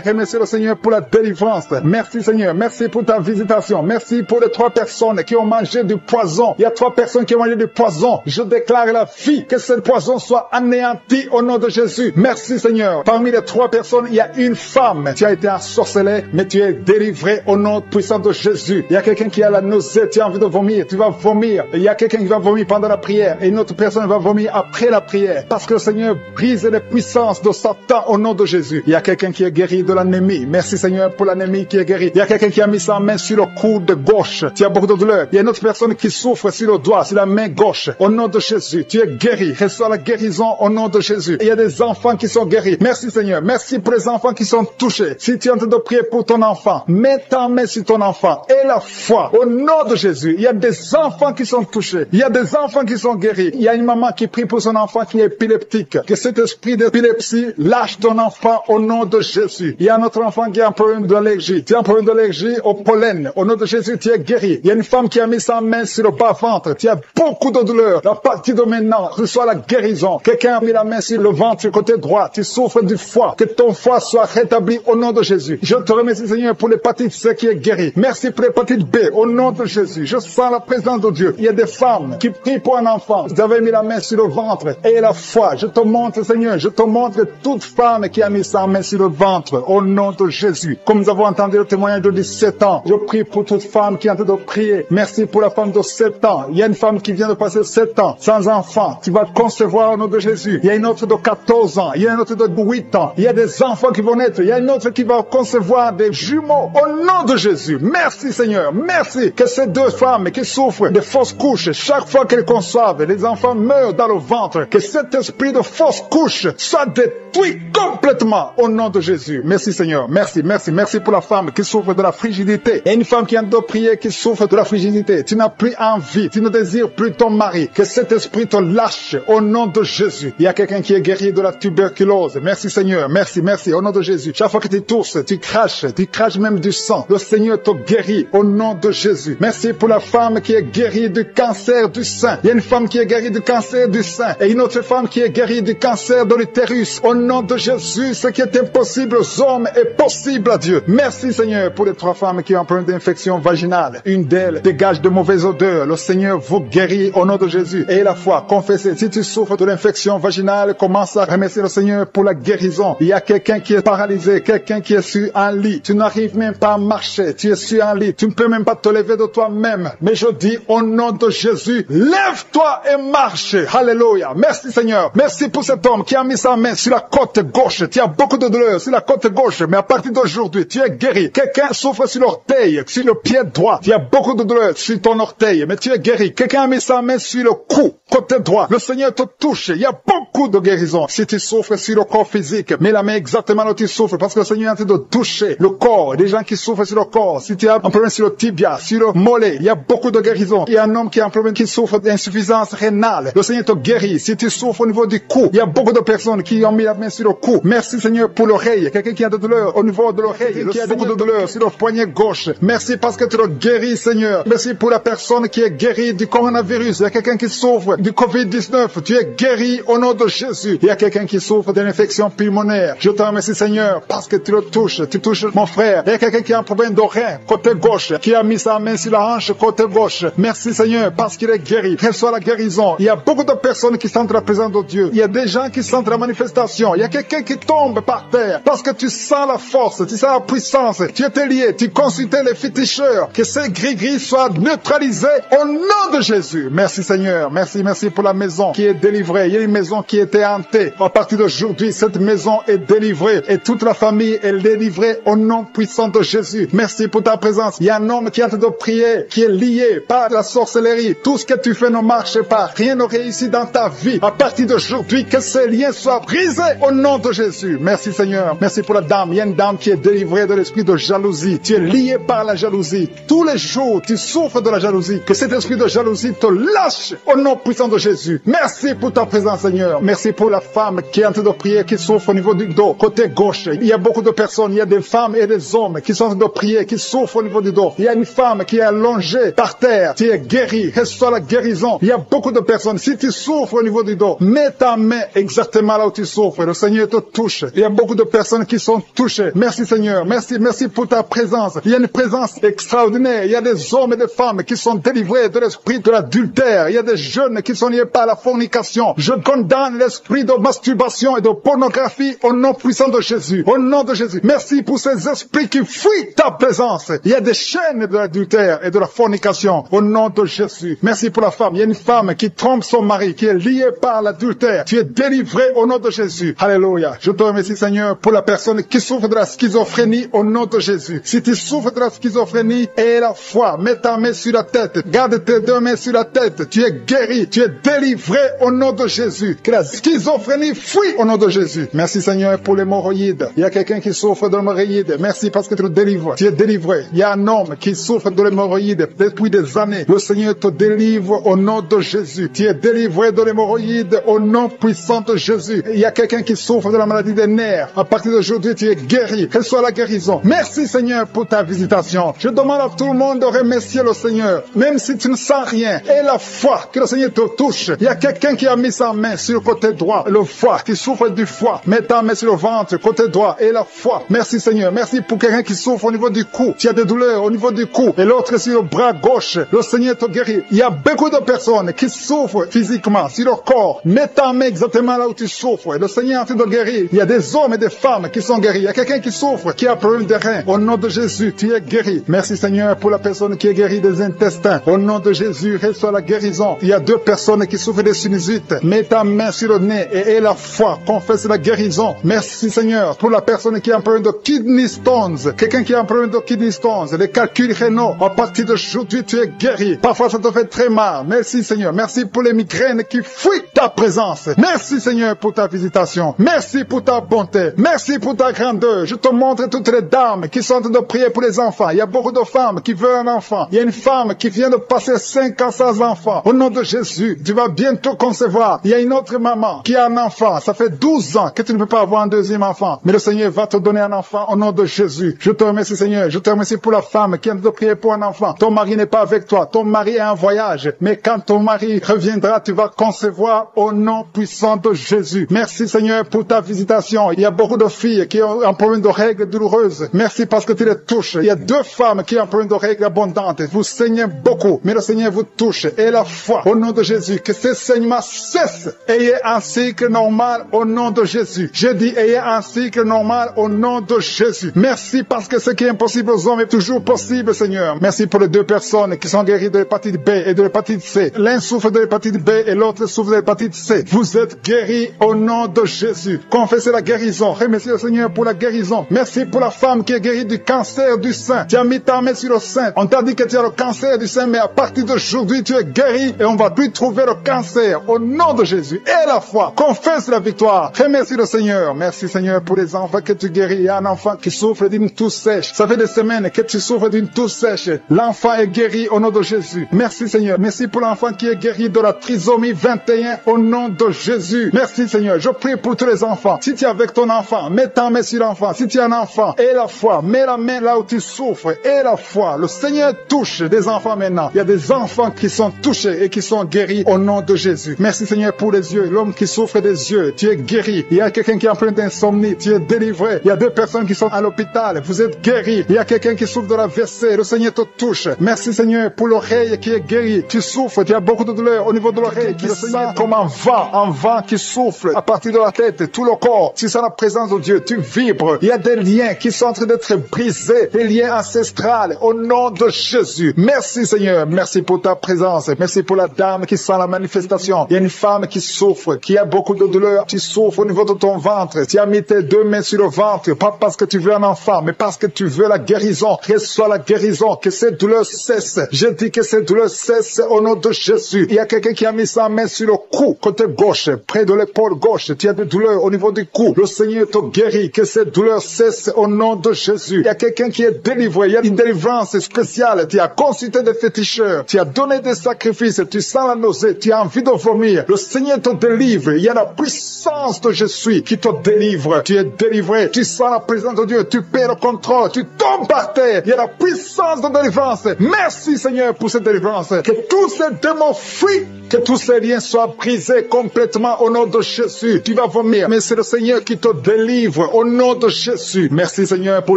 remerciez le Seigneur pour la délivrance. Merci Seigneur. Merci pour ta visitation. Merci pour les 3 personnes qui ont mangé du poison. Il y a 3 personnes qui ont mangé du poison. Je déclare la vie. Que ce poison soit anéanti au nom de Jésus. Merci Seigneur. Parmi les 3 personnes, il y a une femme. Tu as été ensorcelé, mais tu es délivré au nom puissant de Jésus. Il y a quelqu'un qui a la nausée. Tu as envie de vomir. Tu vas vomir. Il y a quelqu'un qui va vomir pendant la prière. Et une autre personne va vomir après la prière. Parce que le Seigneur brise les puissances de Satan au nom de Jésus. Il y a quelqu'un qui est guéri de l'anémie. Merci Seigneur pour l'anémie qui est guérie. Il y a quelqu'un qui a mis sa main sur le coude gauche. Tu as beaucoup de douleur. Il y a une autre personne qui souffre sur le doigt, sur la main gauche. Au nom de Jésus, tu es guéri. Reçois la guérison au nom de Jésus. Il y a des enfants qui sont guéris. Merci Seigneur. Merci pour les enfants qui sont touchés. Si tu es en train de prier pour ton enfant, mets ta main sur ton enfant et la foi au nom de Jésus. Il y a des enfants qui sont touchés. Il y a des enfants qui sont guéris. Il y a une maman qui prie pour son enfant qui est épileptique. Que cet esprit d'épilepsie lâche ton enfant au nom de Jésus. Il y a un autre enfant qui a un problème d'allergie. Tu as un problème d'allergie au pollen. Au nom de Jésus, tu es guéri. Il y a une femme qui a mis sa main sur le bas-ventre. Tu as beaucoup de douleur. À partir de maintenant, reçois la guérison. Quelqu'un a mis la main sur le ventre côté droit. Tu souffres du foie. Que ton foie soit rétabli au nom de Jésus. Je te remercie Seigneur pour l'hépatite C qui est guérie. Merci pour l'hépatite B au nom de Jésus. Je sens la présence de Dieu. Il y a des femmes qui prient pour un enfant. Vous avez mis la main sur le ventre et la foi. Je te montre Seigneur. Je te montre toute femme qui a mis sa main sur le ventre au nom de Jésus. Comme nous avons entendu le témoignage de 17 ans, je prie pour toute femme qui est en train de prier. Merci pour la femme de 7 ans. Il y a une femme qui vient de passer 7 ans sans enfant. Tu vas concevoir au nom de Jésus. Il y a une autre de 14 ans. Il y a une autre de 8 ans. Il y a des enfants qui vont naître. Il y a une autre qui va concevoir des jumeaux au nom de Jésus. Merci Seigneur. Merci que ces 2 femmes qui souffrent de fausses couches, chaque fois qu'elles conçoivent, les enfants meurent dans le ventre. Que cet esprit de fausse couche soit détruit complètement au nom de Jésus. Merci Seigneur. Merci, merci, merci pour la femme qui souffre de la frigidité. Il y a une femme qui a de prier, qui souffre de la frigidité. Tu n'as plus envie, tu ne désires plus ton mari. Que cet esprit te lâche au nom de Jésus. Il y a quelqu'un qui est guéri de la tuberculose. Merci Seigneur. Merci, merci au nom de Jésus. Chaque fois que tu tousses, tu craches même du sang. Le Seigneur te guérit au nom de Jésus. Merci pour la femme qui est guérie du cancer du sein. Il y a une femme qui est guérie du cancer du sein et une autre femme qui est guérie du cancer de l'utérus. Au nom de Jésus, ce qui est impossible aux hommes est possible à Dieu. Merci Seigneur pour les 3 femmes qui ont un problème d'infection vaginale. Une d'elles dégage de mauvaises odeurs. Le Seigneur vous guérit au nom de Jésus. Et la foi, confessez. Si tu souffres de l'infection vaginale, commence à remercier le Seigneur pour la guérison. Il y a quelqu'un qui est paralysé, quelqu'un qui est sur un lit. Tu n'arrives même pas à marcher. Tu es sur un lit. Tu ne peux même pas te lever de toi-même. Mais je dis au nom de Jésus, lève-toi et marche. Alléluia. Merci Seigneur. Merci pour cet homme qui a mis sa main sur la côte gauche. Tu as beaucoup de douleur sur la côte gauche, mais à partir d'aujourd'hui, tu es guéri. Quelqu'un souffre sur l'orteil, sur le pied droit. Tu as beaucoup de douleur sur ton orteil, mais tu es guéri. Quelqu'un a mis sa main sur le cou, côté droit. Le Seigneur te touche. Il y a beaucoup de guérison. Si tu souffres sur le corps physique, mets la main exactement là où tu souffres, parce que le Seigneur est en train de toucher le corps. Des gens qui souffrent sur le corps. Si tu as un problème sur le tibia, sur le mollet, il y a beaucoup de guérison. Il y a un homme qui a un problème qui souffre d'insuffisance rénale. Le Seigneur te guérit. Si tu souffres au niveau du cou, il y a beaucoup de personnes qui ont mis la main sur le cou. Merci Seigneur pour l'oreille. Quelqu'un qui a de douleur au niveau de l'oreille, qui a beaucoup de douleur sur le poignet gauche. Merci parce que tu le guéris Seigneur. Merci pour la personne qui est guérie du coronavirus. Il y a quelqu'un qui souffre du Covid-19. Tu es guéri au nom de Jésus. Il y a quelqu'un qui souffre d'une infection pulmonaire. Je te remercie Seigneur parce que tu le touches. Tu touches mon frère. Il y a quelqu'un qui a un problème de rein côté gauche, qui a mis sa main sur la hanche côté gauche. Merci Seigneur parce qu'il est guéri. Reçois la guérison. Il y a beaucoup de personnes qui sentent la présence de Dieu. Il y a des gens qui sentent la manifestation. Il y a quelqu'un qui tombe par terre parce que tu sens la force, tu sens la puissance. Tu étais lié, tu consultais les féticheurs. Que ces gris-gris soient neutralisés au nom de Jésus. Merci Seigneur. Merci, merci pour la maison qui est délivrée. Il y a une maison qui était hantée. À partir d'aujourd'hui, cette maison est délivrée et toute la famille est délivrée au nom puissant de Jésus. Merci pour ta présence. Il y a un homme qui est en train de prier, qui est lié par la sorcellerie. Tout ce que tu fais ne marche pas. Rien ne réussit dans ta vie. À partir d'aujourd'hui, que ces liens soient brisés au nom de Jésus. Merci Seigneur. Merci pour la dame. Il y a une dame qui est délivrée de l'esprit de jalousie. Tu es lié par la jalousie. Tous les jours, tu souffres de la jalousie. Que cet esprit de jalousie te lâche au nom puissant de Jésus. Merci pour ta présence Seigneur. Merci pour la femme qui est en train de prier, qui souffre au niveau du dos, côté gauche. Il y a beaucoup de personnes, il y a des femmes et des hommes qui sont en train de prier, qui souffrent au niveau du dos. Il y a une femme qui est allongée par terre. Tu es guéri. Reçois la guérison. Il y a beaucoup de personnes. Si tu souffres au niveau du dos, mets ta main exactement là où tu souffres. Le Seigneur te touche. Il y a beaucoup de personnes qui sont touchées. Merci Seigneur. Merci, merci pour ta présence. Il y a une présence extraordinaire. Il y a des hommes et des femmes qui sont délivrés de l'esprit de l'adultère. Il y a des jeunes qui sont liés par la fornication. Je condamne l'esprit de masturbation et de pornographie au nom puissant de Jésus. Au nom de Jésus. Merci pour ces esprits qui fuient ta présence. Il y a des chaînes de l'adultère et de la fornication au nom de Jésus. Merci pour la femme. Il y a une femme qui trompe son mari, qui est liée par l'adultère. Tu es délivré au nom de Jésus. Alléluia. Je te remercie Seigneur pour la personne qui souffre de la schizophrénie au nom de Jésus. Si tu souffres de la schizophrénie, aie la foi. Mets ta main sur la tête. Garde tes 2 mains sur la tête. Tu es guéri. Tu es délivré au nom de Jésus. Que la schizophrénie fuit au nom de Jésus. Merci Seigneur pour l'hémorroïde. Il y a quelqu'un qui souffre de l'hémorroïde. Merci parce que tu le délivres. Tu es délivré. Il y a un homme qui souffre de l'hémorroïde depuis des années. Le Seigneur te délivre au nom de Jésus. Tu es délivré de l'hémorroïde au nom puissant de Jésus. Il y a quelqu'un qui souffre de la maladie des nerfs. À partir d'aujourd'hui, tu es guéri. Reçois la guérison. Merci Seigneur pour ta visitation. Je demande à tout le monde de remercier le Seigneur. Même si tu ne sens rien, aie la foi que le Seigneur te touche. Il y a quelqu'un qui a mis sa main sur le côté droit, le foie, qui souffre du foie. Mets ta main sur le ventre, côté droit, et la foi. Merci Seigneur. Merci pour quelqu'un qui souffre au niveau du cou. Tu as des douleurs au niveau du cou. Et l'autre sur le bras gauche. Le Seigneur te guérit. Il y a beaucoup de personnes qui souffrent physiquement sur leur corps. Mets ta main exactement là où tu souffres. Et le Seigneur est en train de guérir. Il y a des hommes et des femmes qui sont guéris. Il y a quelqu'un qui souffre, qui a un problème de rein. Au nom de Jésus, tu es guéri. Merci Seigneur pour la personne qui est guérie des intestins. Au nom de Jésus, reçois la guérison. Il y a 2 personnes qui souffrent des sinusites. Mets ta main sur le nez et aie la foi. Confesse la guérison. Merci Seigneur pour la personne qui a un problème de kidney stones. Quelqu'un qui a un problème de kidney stones. Les calculs rénaux. À partir d'aujourd'hui, tu es guéri. Parfois, ça te fait très mal. Merci Seigneur. Merci pour les migraines qui fuient ta présence. Merci Seigneur pour ta visitation. Merci pour ta bonté. Père. Merci pour ta grandeur. Je te montre toutes les dames qui sont en train de prier pour les enfants. Il y a beaucoup de femmes qui veulent un enfant. Il y a une femme qui vient de passer 5 ans sans enfant. Au nom de Jésus, tu vas bientôt concevoir. Il y a une autre maman qui a un enfant. Ça fait 12 ans que tu ne peux pas avoir un deuxième enfant. Mais le Seigneur va te donner un enfant au nom de Jésus. Je te remercie, Seigneur. Je te remercie pour la femme qui vient de prier pour un enfant. Ton mari n'est pas avec toi. Ton mari est en voyage. Mais quand ton mari reviendra, tu vas concevoir au nom puissant de Jésus. Merci, Seigneur, pour ta visitation. Il y a beaucoup de filles qui ont un problème de règles douloureuses. Merci parce que tu les touches. Il y a 2 femmes qui ont un problème de règles abondantes. Vous saignez beaucoup, mais le Seigneur vous touche. Et la foi, au nom de Jésus, que ces saignements cessent. Ayez un cycle normal au nom de Jésus. Je dis, ayez un cycle normal au nom de Jésus. Merci parce que ce qui est impossible aux hommes est toujours possible, Seigneur. Merci pour les 2 personnes qui sont guéries de l'hépatite B et de l'hépatite C. L'un souffre de l'hépatite B et l'autre souffre de l'hépatite C. Vous êtes guéris au nom de Jésus. Confessez la guérison. Remerciez le Seigneur pour la guérison. Merci pour la femme qui est guérie du cancer du sein. Tu as mis ta main sur le sein. On t'a dit que tu as le cancer du sein, mais à partir d'aujourd'hui, tu es guéri et on va plus trouver le cancer. Au nom de Jésus. Et la foi. Confesse la victoire. Remercie le Seigneur. Merci, Seigneur, pour les enfants que tu guéris. Il y a un enfant qui souffre d'une toux sèche. Ça fait des semaines que tu souffres d'une toux sèche. L'enfant est guéri au nom de Jésus. Merci, Seigneur. Merci pour l'enfant qui est guéri de la trisomie 21 au nom de Jésus. Merci, Seigneur. Je prie pour tous les enfants. Si tu es avec ton enfant, mets ta main sur l'enfant. Si tu es un enfant, et la foi, mets la main là où tu souffres. Et la foi. Le Seigneur touche des enfants maintenant. Il y a des enfants qui sont touchés et qui sont guéris au nom de Jésus. Merci, Seigneur, pour les yeux. L'homme qui souffre des yeux, tu es guéri. Il y a quelqu'un qui est en plein d'insomnie, tu es délivré. Il y a 2 personnes qui sont à l'hôpital, vous êtes guéris. Il y a quelqu'un qui souffre de la l'AVC, le Seigneur te touche. Merci, Seigneur, pour l'oreille qui est guérie. Tu souffres, tu as beaucoup de douleur au niveau de l'oreille. Tu sens comme un vent qui souffle à partir de la tête, tout le corps. Tu sens la présence de Dieu, tu vibres. Il y a des liens qui sont en train d'être brisés, des liens ancestrales, au nom de Jésus. Merci, Seigneur. Merci pour ta présence. Merci pour la dame qui sent la manifestation. Il y a une femme qui souffre, qui a beaucoup de douleur. Tu souffres au niveau de ton ventre. Tu as mis tes 2 mains sur le ventre, pas parce que tu veux un enfant, mais parce que tu veux la guérison. Reçois la guérison, que cette douleur cesse. Je dis que cette douleur cesse au nom de Jésus. Il y a quelqu'un qui a mis sa main sur le cou, côté gauche, près de l'épaule gauche. Tu as des douleurs au niveau du cou. Le Seigneur te guérit, que cette douleur cesse au nom de Jésus. Il y a quelqu'un qui est délivré. Il y a une délivrance spéciale. Tu as consulté des féticheurs. Tu as donné des sacrifices. Tu sens la nausée. Tu as envie de vomir. Le Seigneur te délivre. Il y a la puissance de Jésus qui te délivre. Tu es délivré. Tu sens la présence de Dieu. Tu perds le contrôle. Tu tombes par terre. Il y a la puissance de délivrance. Merci, Seigneur, pour cette délivrance. Que tous ces démons fuient. Que tous ces liens soient brisés complètement au nom de Jésus. Tu vas vomir, mais c'est le Seigneur qui te délivre au nom de Jésus. Merci, Seigneur, pour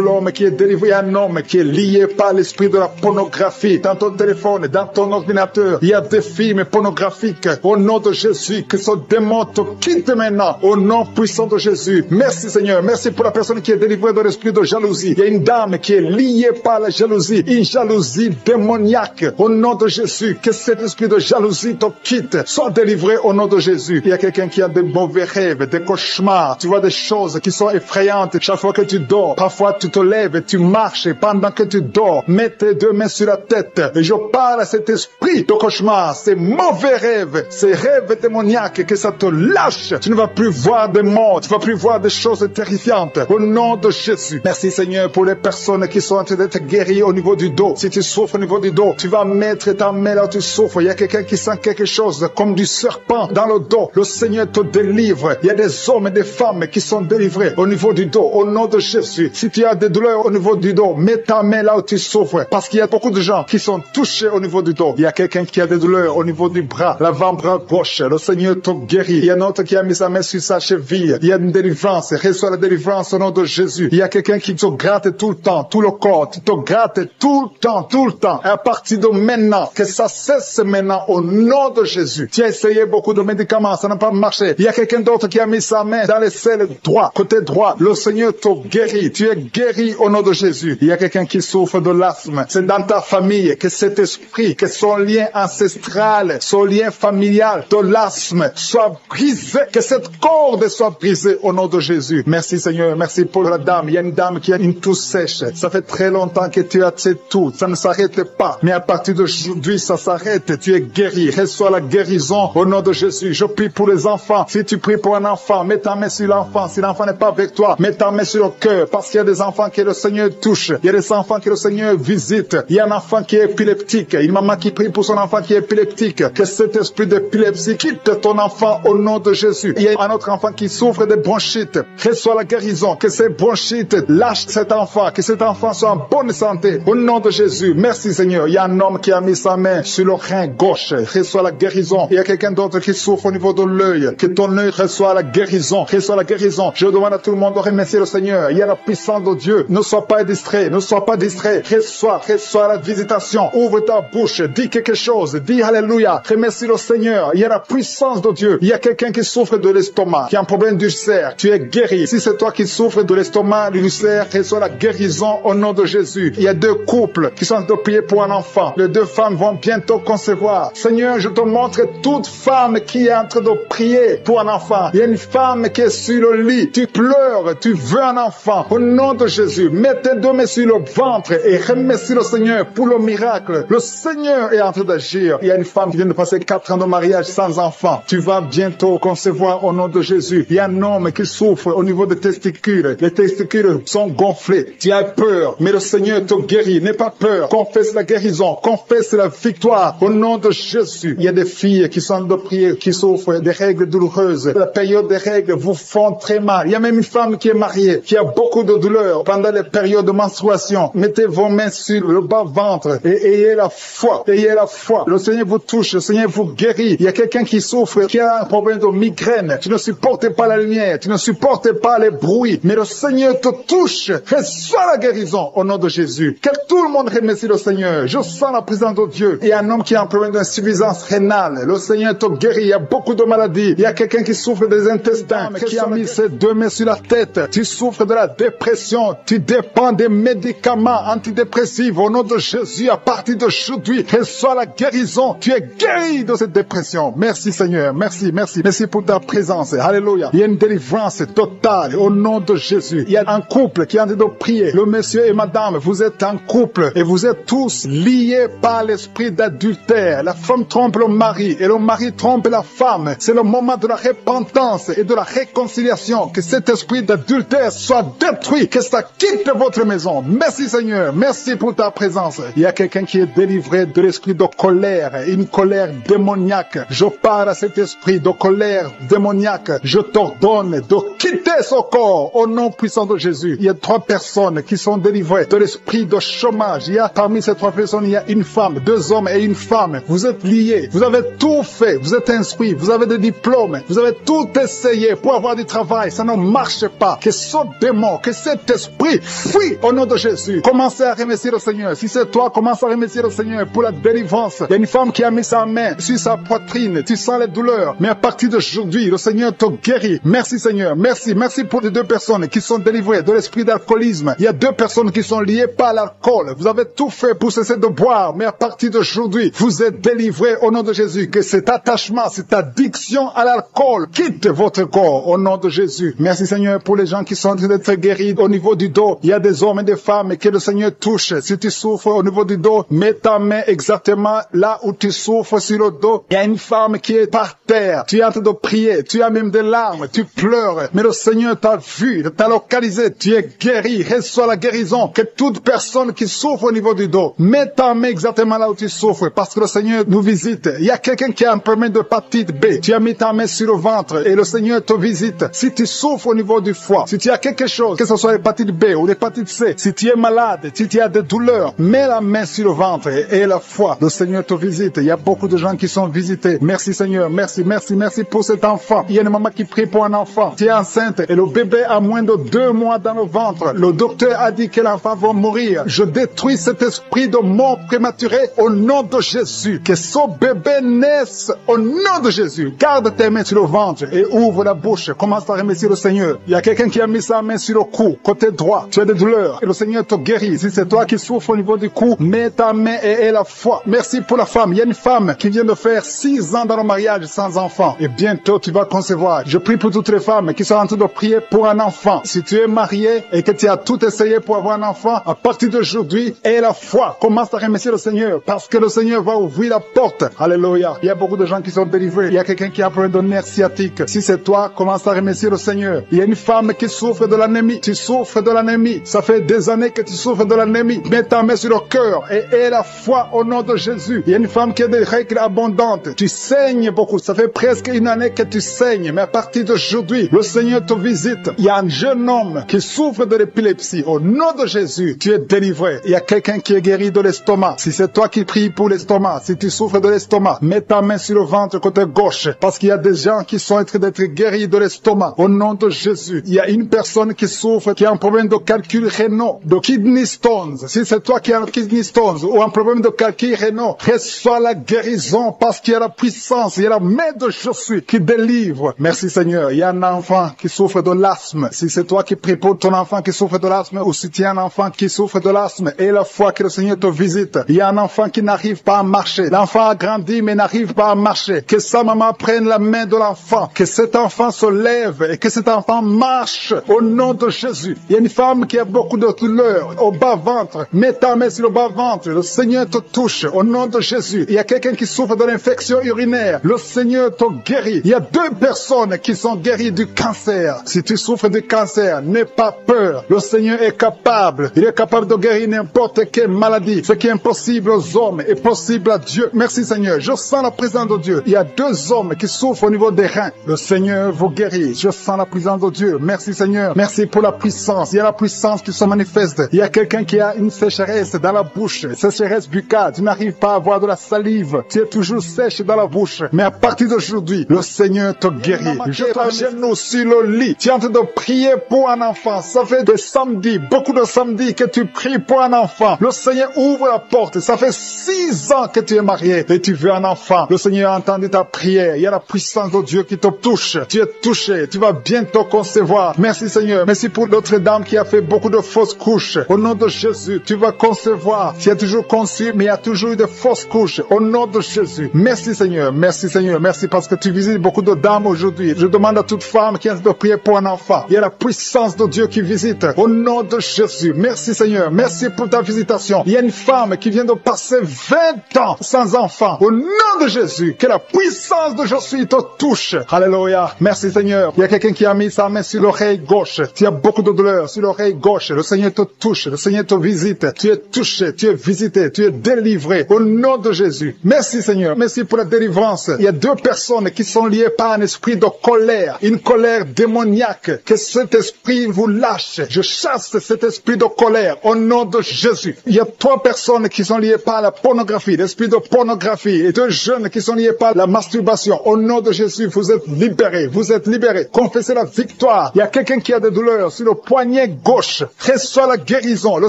l'homme qui est délivré, un homme qui est lié par l'esprit de la pornographie. Dans ton téléphone, dans ton ordinateur, il y a des films pornographiques. Au nom de Jésus, que ce démon te quitte maintenant au nom puissant de Jésus. Merci, Seigneur. Merci pour la personne qui est délivrée de l'esprit de jalousie. Il y a une dame qui est liée par la jalousie, une jalousie démoniaque. Au nom de Jésus, que cet esprit de jalousie te quitte, sois délivré au nom de Jésus. Il y a quelqu'un qui a de mauvais rêves, des cauchemars. Tu vois des choses qui sont effrayantes chaque fois que tu dors. Parfois tu te lèves et tu marches pendant que tu dors. Mets tes 2 mains sur la tête et je parle à cet esprit de cauchemar, ces mauvais rêves, ces rêves démoniaques, que ça te lâche. Tu ne vas plus voir des morts, tu ne vas plus voir des choses terrifiantes. Au nom de Jésus. Merci, Seigneur, pour les personnes qui sont en train d'être guéries au niveau du dos. Si tu souffres au niveau du dos, tu vas mettre ta main là où tu souffres. Il y a quelqu'un qui sent quelque chose comme du serpent dans le dos. Le Seigneur te délivre. Il y a des hommes et des femmes qui sont délivrés au niveau du dos, au nom de Jésus. Si tu as des douleurs au niveau du dos, mets ta main là où tu souffres, parce qu'il y a beaucoup de gens qui sont touchés au niveau du dos. Il y a quelqu'un qui a des douleurs au niveau du bras, l'avant-bras gauche. Le Seigneur te guérit. Il y a un autre qui a mis sa main sur sa cheville. Il y a une délivrance. Reçois la délivrance au nom de Jésus. Il y a quelqu'un qui te gratte tout le temps, tout le corps. Tu te grattes tout le temps, tout le temps. Et à partir de maintenant, que ça cesse maintenant au nom de Jésus. Tu as essayé beaucoup de médicaments, ça n'a pas marché. Il y a quelqu'un d'autre qui a mis sa main dans les selles droits, côté droit. Le Seigneur te guérit. Tu es guéri au nom de Jésus. Il y a quelqu'un qui souffre de l'asthme. C'est dans ta famille que cet esprit, que son lien ancestral, son lien familial de l'asthme soit brisé, que cette corde soit brisée au nom de Jésus. Merci, Seigneur. Merci pour la dame. Il y a une dame qui a une toux sèche. Ça fait très longtemps que tu as cette toux. Ça ne s'arrête pas. Mais à partir d'aujourd'hui, ça s'arrête. Tu es guéri. Reçois reçois la guérison au nom de Jésus. Je prie pour les enfants. Si tu pries pour un enfant, mets ta main sur l'enfant. Si l'enfant n'est pas avec toi, mets ta main sur le cœur, parce qu'il y a des enfants que le Seigneur touche. Il y a des enfants que le Seigneur visite. Il y a un enfant qui est épileptique. Une maman qui prie pour son enfant qui est épileptique. Que cet esprit d'épilepsie quitte ton enfant au nom de Jésus. Il y a un autre enfant qui souffre de bronchite. Reçois la guérison. Que ces bronchites lâchent cet enfant. Que cet enfant soit en bonne santé. Au nom de Jésus. Merci Seigneur. Il y a un homme qui a mis sa main sur le rein gauche. Reçois la guérison. Il y a quelqu'un d'autre qui souffre au niveau de l'œil. Que ton œil reçoit la guérison. Reçois la guérison. Je demande à tout le monde de remercier le Seigneur. Il y a la puissance de Dieu. Ne sois pas distrait. Ne sois pas distrait. Reçois la visitation. Ouvre ta bouche. Dis quelque chose. Dis Alléluia. Remercie le Seigneur. Il y a la puissance de Dieu. Il y a quelqu'un qui souffre de l'estomac, qui a un problème d'ulcère. Tu es guéri. Si c'est toi qui souffres de l'estomac, de l'ulcère, reçois la guérison au nom de Jésus. Il y a 2 couples qui sont en train de prier pour un enfant. Les 2 femmes vont bientôt concevoir. Seigneur, je te montre toute femme qui est en train de prier pour un enfant. Il y a une femme qui est sur le lit. Tu pleures, tu veux un enfant. Au nom de Jésus, mets tes 2 mains sur le ventre et remercie le Seigneur pour le miracle. Le Seigneur est en train d'agir. Il y a une femme qui vient de passer 4 ans de mariage sans enfant. Tu vas bientôt concevoir au nom de Jésus. Il y a un homme qui souffre au niveau des testicules. Les testicules sont gonflés. Tu as peur, mais le Seigneur te guérit. N'aie pas peur. Confesse la guérison. Confesse la victoire au nom de Jésus. Il y a des filles qui sont de prier, qui souffrent des règles douloureuses. La période des règles vous font très mal. Il y a même une femme qui est mariée, qui a beaucoup de douleurs pendant les périodes de menstruation. Mettez vos mains sur le bas-ventre et ayez la foi. Ayez la foi. Le Seigneur vous touche. Le Seigneur vous guérit. Il y a quelqu'un qui souffre, qui a un problème de migraine. Tu ne supportes pas la lumière. Tu ne supportes pas les bruits. Mais le Seigneur te touche. Reçois la guérison au nom de Jésus. Que tout le monde remercie le Seigneur. Je sens la présence de Dieu. Il y a un homme qui a un problème d'insuffisance rénale. Le Seigneur te guérit. Il y a beaucoup de maladies. Il y a quelqu'un qui souffre des intestins, qui a mis ses 2 mains sur la tête. Tu souffres de la dépression. Tu dépends des médicaments antidépressifs. Au nom de Jésus, à partir d'aujourd'hui, reçois la guérison. Tu es guéri de cette dépression. Merci Seigneur. Merci, merci. Merci pour ta présence. Alléluia. Il y a une délivrance totale au nom de Jésus. Il y a un couple qui est en train de prier. Le monsieur et madame, vous êtes un couple et vous êtes tous liés par l'esprit d'adultère. La femme trompe le mari et le mari trompe la femme. C'est le moment de la repentance et de la réconciliation. Que cet esprit d'adultère soit détruit. Que ça quitte votre maison. Merci Seigneur. Merci pour ta présence. Il y a quelqu'un qui est délivré de l'esprit de colère. Une colère démoniaque. Je parle à cet esprit de colère démoniaque. Je t'ordonne de quitter ce corps au nom puissant de Jésus. Il y a 3 personnes qui sont délivrées de l'esprit de chômage. Il y a parmi ces 3 personnes, il y a une femme, 2 hommes et une femme. Vous êtes liés. Vous avez tout fait. Vous êtes instruits. Vous avez des diplômes. Vous avez tout essayé pour avoir du travail. Ça ne marche pas. Que ce démon, que cet esprit fuit au nom de Jésus. Commencez à remercier le Seigneur. Si c'est toi, commence à remercier le Seigneur pour la délivrance. Il y a une femme qui a mis sa main sur sa poitrine. Tu sens les douleurs. Mais à partir d'aujourd'hui, le Seigneur te guérit. Merci Seigneur. Merci. Merci pour les 2 personnes qui sont délivrées de l'esprit d'alcoolisme. Il y a 2 personnes qui sont liées par l'alcool. Vous avez tout fait pour cesser de boire. Mais à partir d'aujourd'hui, vous êtes délivrés au nom de Jésus. Que cet attachement, cette addiction à l'alcool quitte votre corps au nom de Jésus. Merci Seigneur pour les gens qui sont en train d'être guéris au niveau du dos. Il y a des hommes et des femmes que le Seigneur touche. Si tu souffres au niveau du dos, mets ta main exactement là où tu souffres sur le dos. Il y a une femme qui est par terre. Tu es en train de prier. Tu as même des larmes. Tu pleures. Mais le Seigneur t'a vu, t'a localisé. Tu es guéri. Reçois la guérison. Que toute personne qui souffre au niveau du dos, mets ta main exactement là où tu souffres. Parce que le Seigneur nous visite. Il y a quelqu'un qui a un problème de hépatite B. Tu as mis ta main sur le ventre et le Seigneur te visite. Si tu souffres au niveau du foie, si tu as quelque chose, que ce soit l'hépatite B ou l'hépatite C, si tu es malade, si tu as des douleurs, mets la main sur le ventre et la foi. Le Seigneur te visite. Il y a beaucoup de gens qui sont visités. Merci Seigneur. Merci, merci, merci pour cet enfant. Il y a une maman qui prie pour un enfant. Tu es enceinte et le bébé a moins de 2 mois dans le ventre. Le docteur a dit que l'enfant va mourir. Je détruis cet esprit de mort prématurée au nom de Jésus. Que ce bébé naisse au nom de Jésus. Garde tes mains sur le ventre et ouvre la bouche. Commence à remercier le Seigneur. Il y a quelqu'un qui a mis sa main sur le cou, côté droit. Tu as des douleurs et le Seigneur te guérit. Si c'est toi qui souffres au niveau du cou, mets ta main et aie la foi. Merci pour la femme. Il y a une femme qui vient de faire 6 ans dans le mariage sans enfant. Et bientôt tu vas concevoir. Je prie pour toutes les femmes qui sont en train de prier pour un enfant. Si tu es marié et que tu as tout essayé pour avoir un enfant, à partir d'aujourd'hui, aie la foi. Commence à remercier le Seigneur parce que le Seigneur va ouvrir la porte. Alléluia. Alléluia. Il y a beaucoup de gens qui sont délivrés. Il y a quelqu'un qui a un problème de nerf sciatique. Si c'est toi, commence à remercier le Seigneur. Il y a une femme qui souffre de l'anémie. Tu souffres de l'anémie. Ça fait des années que tu souffres de l'anémie. Mets ta main sur le cœur et aie la foi au nom de Jésus. Il y a une femme qui a des règles abondantes. Tu saignes beaucoup. Ça fait presque une année que tu saignes. Mais à partir d'aujourd'hui, le Seigneur te visite. Il y a un jeune homme qui souffre de l'épilepsie. Au nom de Jésus, tu es délivré. Il y a quelqu'un qui est guéri de l'estomac. Si c'est toi qui pries pour l'estomac, si tu souffres de l'estomac, mets ta main sur le ventre côté gauche. Parce qu'il y a des gens qui sont en train d'être guéris de l'estomac. Au nom de Jésus. Il y a une personne qui souffre, qui a un problème de calcul rénal, de kidney stones. Si c'est toi qui as un kidney stones ou un problème de calcul rénal, reçois la guérison parce qu'il y a la puissance, il y a la main de Jésus qui délivre. Merci Seigneur. Il y a un enfant qui souffre de l'asthme. Si c'est toi qui pries pour ton enfant qui souffre de l'asthme ou si tu as un enfant qui souffre de l'asthme et la foi que le Seigneur te visite. Il y a un enfant qui n'arrive pas à marcher. L'enfant a grandi mais n'arrive pas à marcher. Que sa maman prenne la main de l'enfant. Que cet enfant se lève et que cet enfant marche au nom de Jésus. Il y a une femme qui a beaucoup de douleurs au bas-ventre. Mets ta main sur le bas-ventre. Le Seigneur te touche au nom de Jésus. Il y a quelqu'un qui souffre de l'infection urinaire. Le Seigneur te guérit. Il y a 2 personnes qui sont guéries du cancer. Si tu souffres du cancer, n'aie pas peur. Le Seigneur est capable. Il est capable de guérir n'importe quelle maladie. Ce qui est impossible aux hommes est possible à Dieu. Merci Seigneur. Je sens la présence de Dieu. Il y a 2 hommes qui souffrent au niveau des reins. Le Seigneur vous guérit. Je sens la présence de Dieu. Merci Seigneur. Merci pour la puissance. Il y a la puissance qui se manifeste. Il y a quelqu'un qui a une sécheresse dans la bouche. Sécheresse buccale. Tu n'arrives pas à avoir de la salive. Tu es toujours sèche dans la bouche. Mais à partir d'aujourd'hui, le Seigneur te guérit. Je t'agenouille sur le lit. Tu es en train de prier pour un enfant. Ça fait des samedis, beaucoup de samedis que tu pries pour un enfant. Le Seigneur ouvre la porte. Ça fait 6 ans que tu es marié et tu veux un enfant. Le Seigneur a entendu ta prière. Il y a la puissance de Dieu qui te touche. Tu es touché. Tu vas bientôt concevoir. Merci Seigneur. Merci pour l'autre dame qui a fait beaucoup de fausses couches. Au nom de Jésus, tu vas concevoir. Tu as toujours conçu, mais il y a toujours eu de fausses couches. Au nom de Jésus. Merci Seigneur. Merci Seigneur. Merci parce que tu visites beaucoup de dames aujourd'hui. Je demande à toute femme qui a de prier pour un enfant. Il y a la puissance de Dieu qui visite. Au nom de Jésus. Merci Seigneur. Merci pour ta visitation. Il y a une femme qui vient de passer 20 ans sans enfant. Au nom de Jésus. Que la puissance de Jésus te touche. Alléluia. Merci Seigneur. Il y a quelqu'un qui a mis sa main sur l'oreille gauche. Tu as beaucoup de douleur sur l'oreille gauche. Le Seigneur te touche. Le Seigneur te visite. Tu es touché. Tu es visité. Tu es délivré. Au nom de Jésus. Merci Seigneur. Merci pour la délivrance. Il y a 2 personnes qui sont liées par un esprit de colère. Une colère démoniaque. Que cet esprit vous lâche. Je chasse cet esprit de colère. Au nom de Jésus. Il y a 3 personnes qui sont liées par la pornographie. L'esprit de pornographie. Et 2 jeunes qui sont liés par la masturbation. Au nom de Jésus, vous êtes libérés. Vous êtes libérés. Confessez la victoire. Il y a quelqu'un qui a des douleurs sur le poignet gauche. Reçois la guérison. Le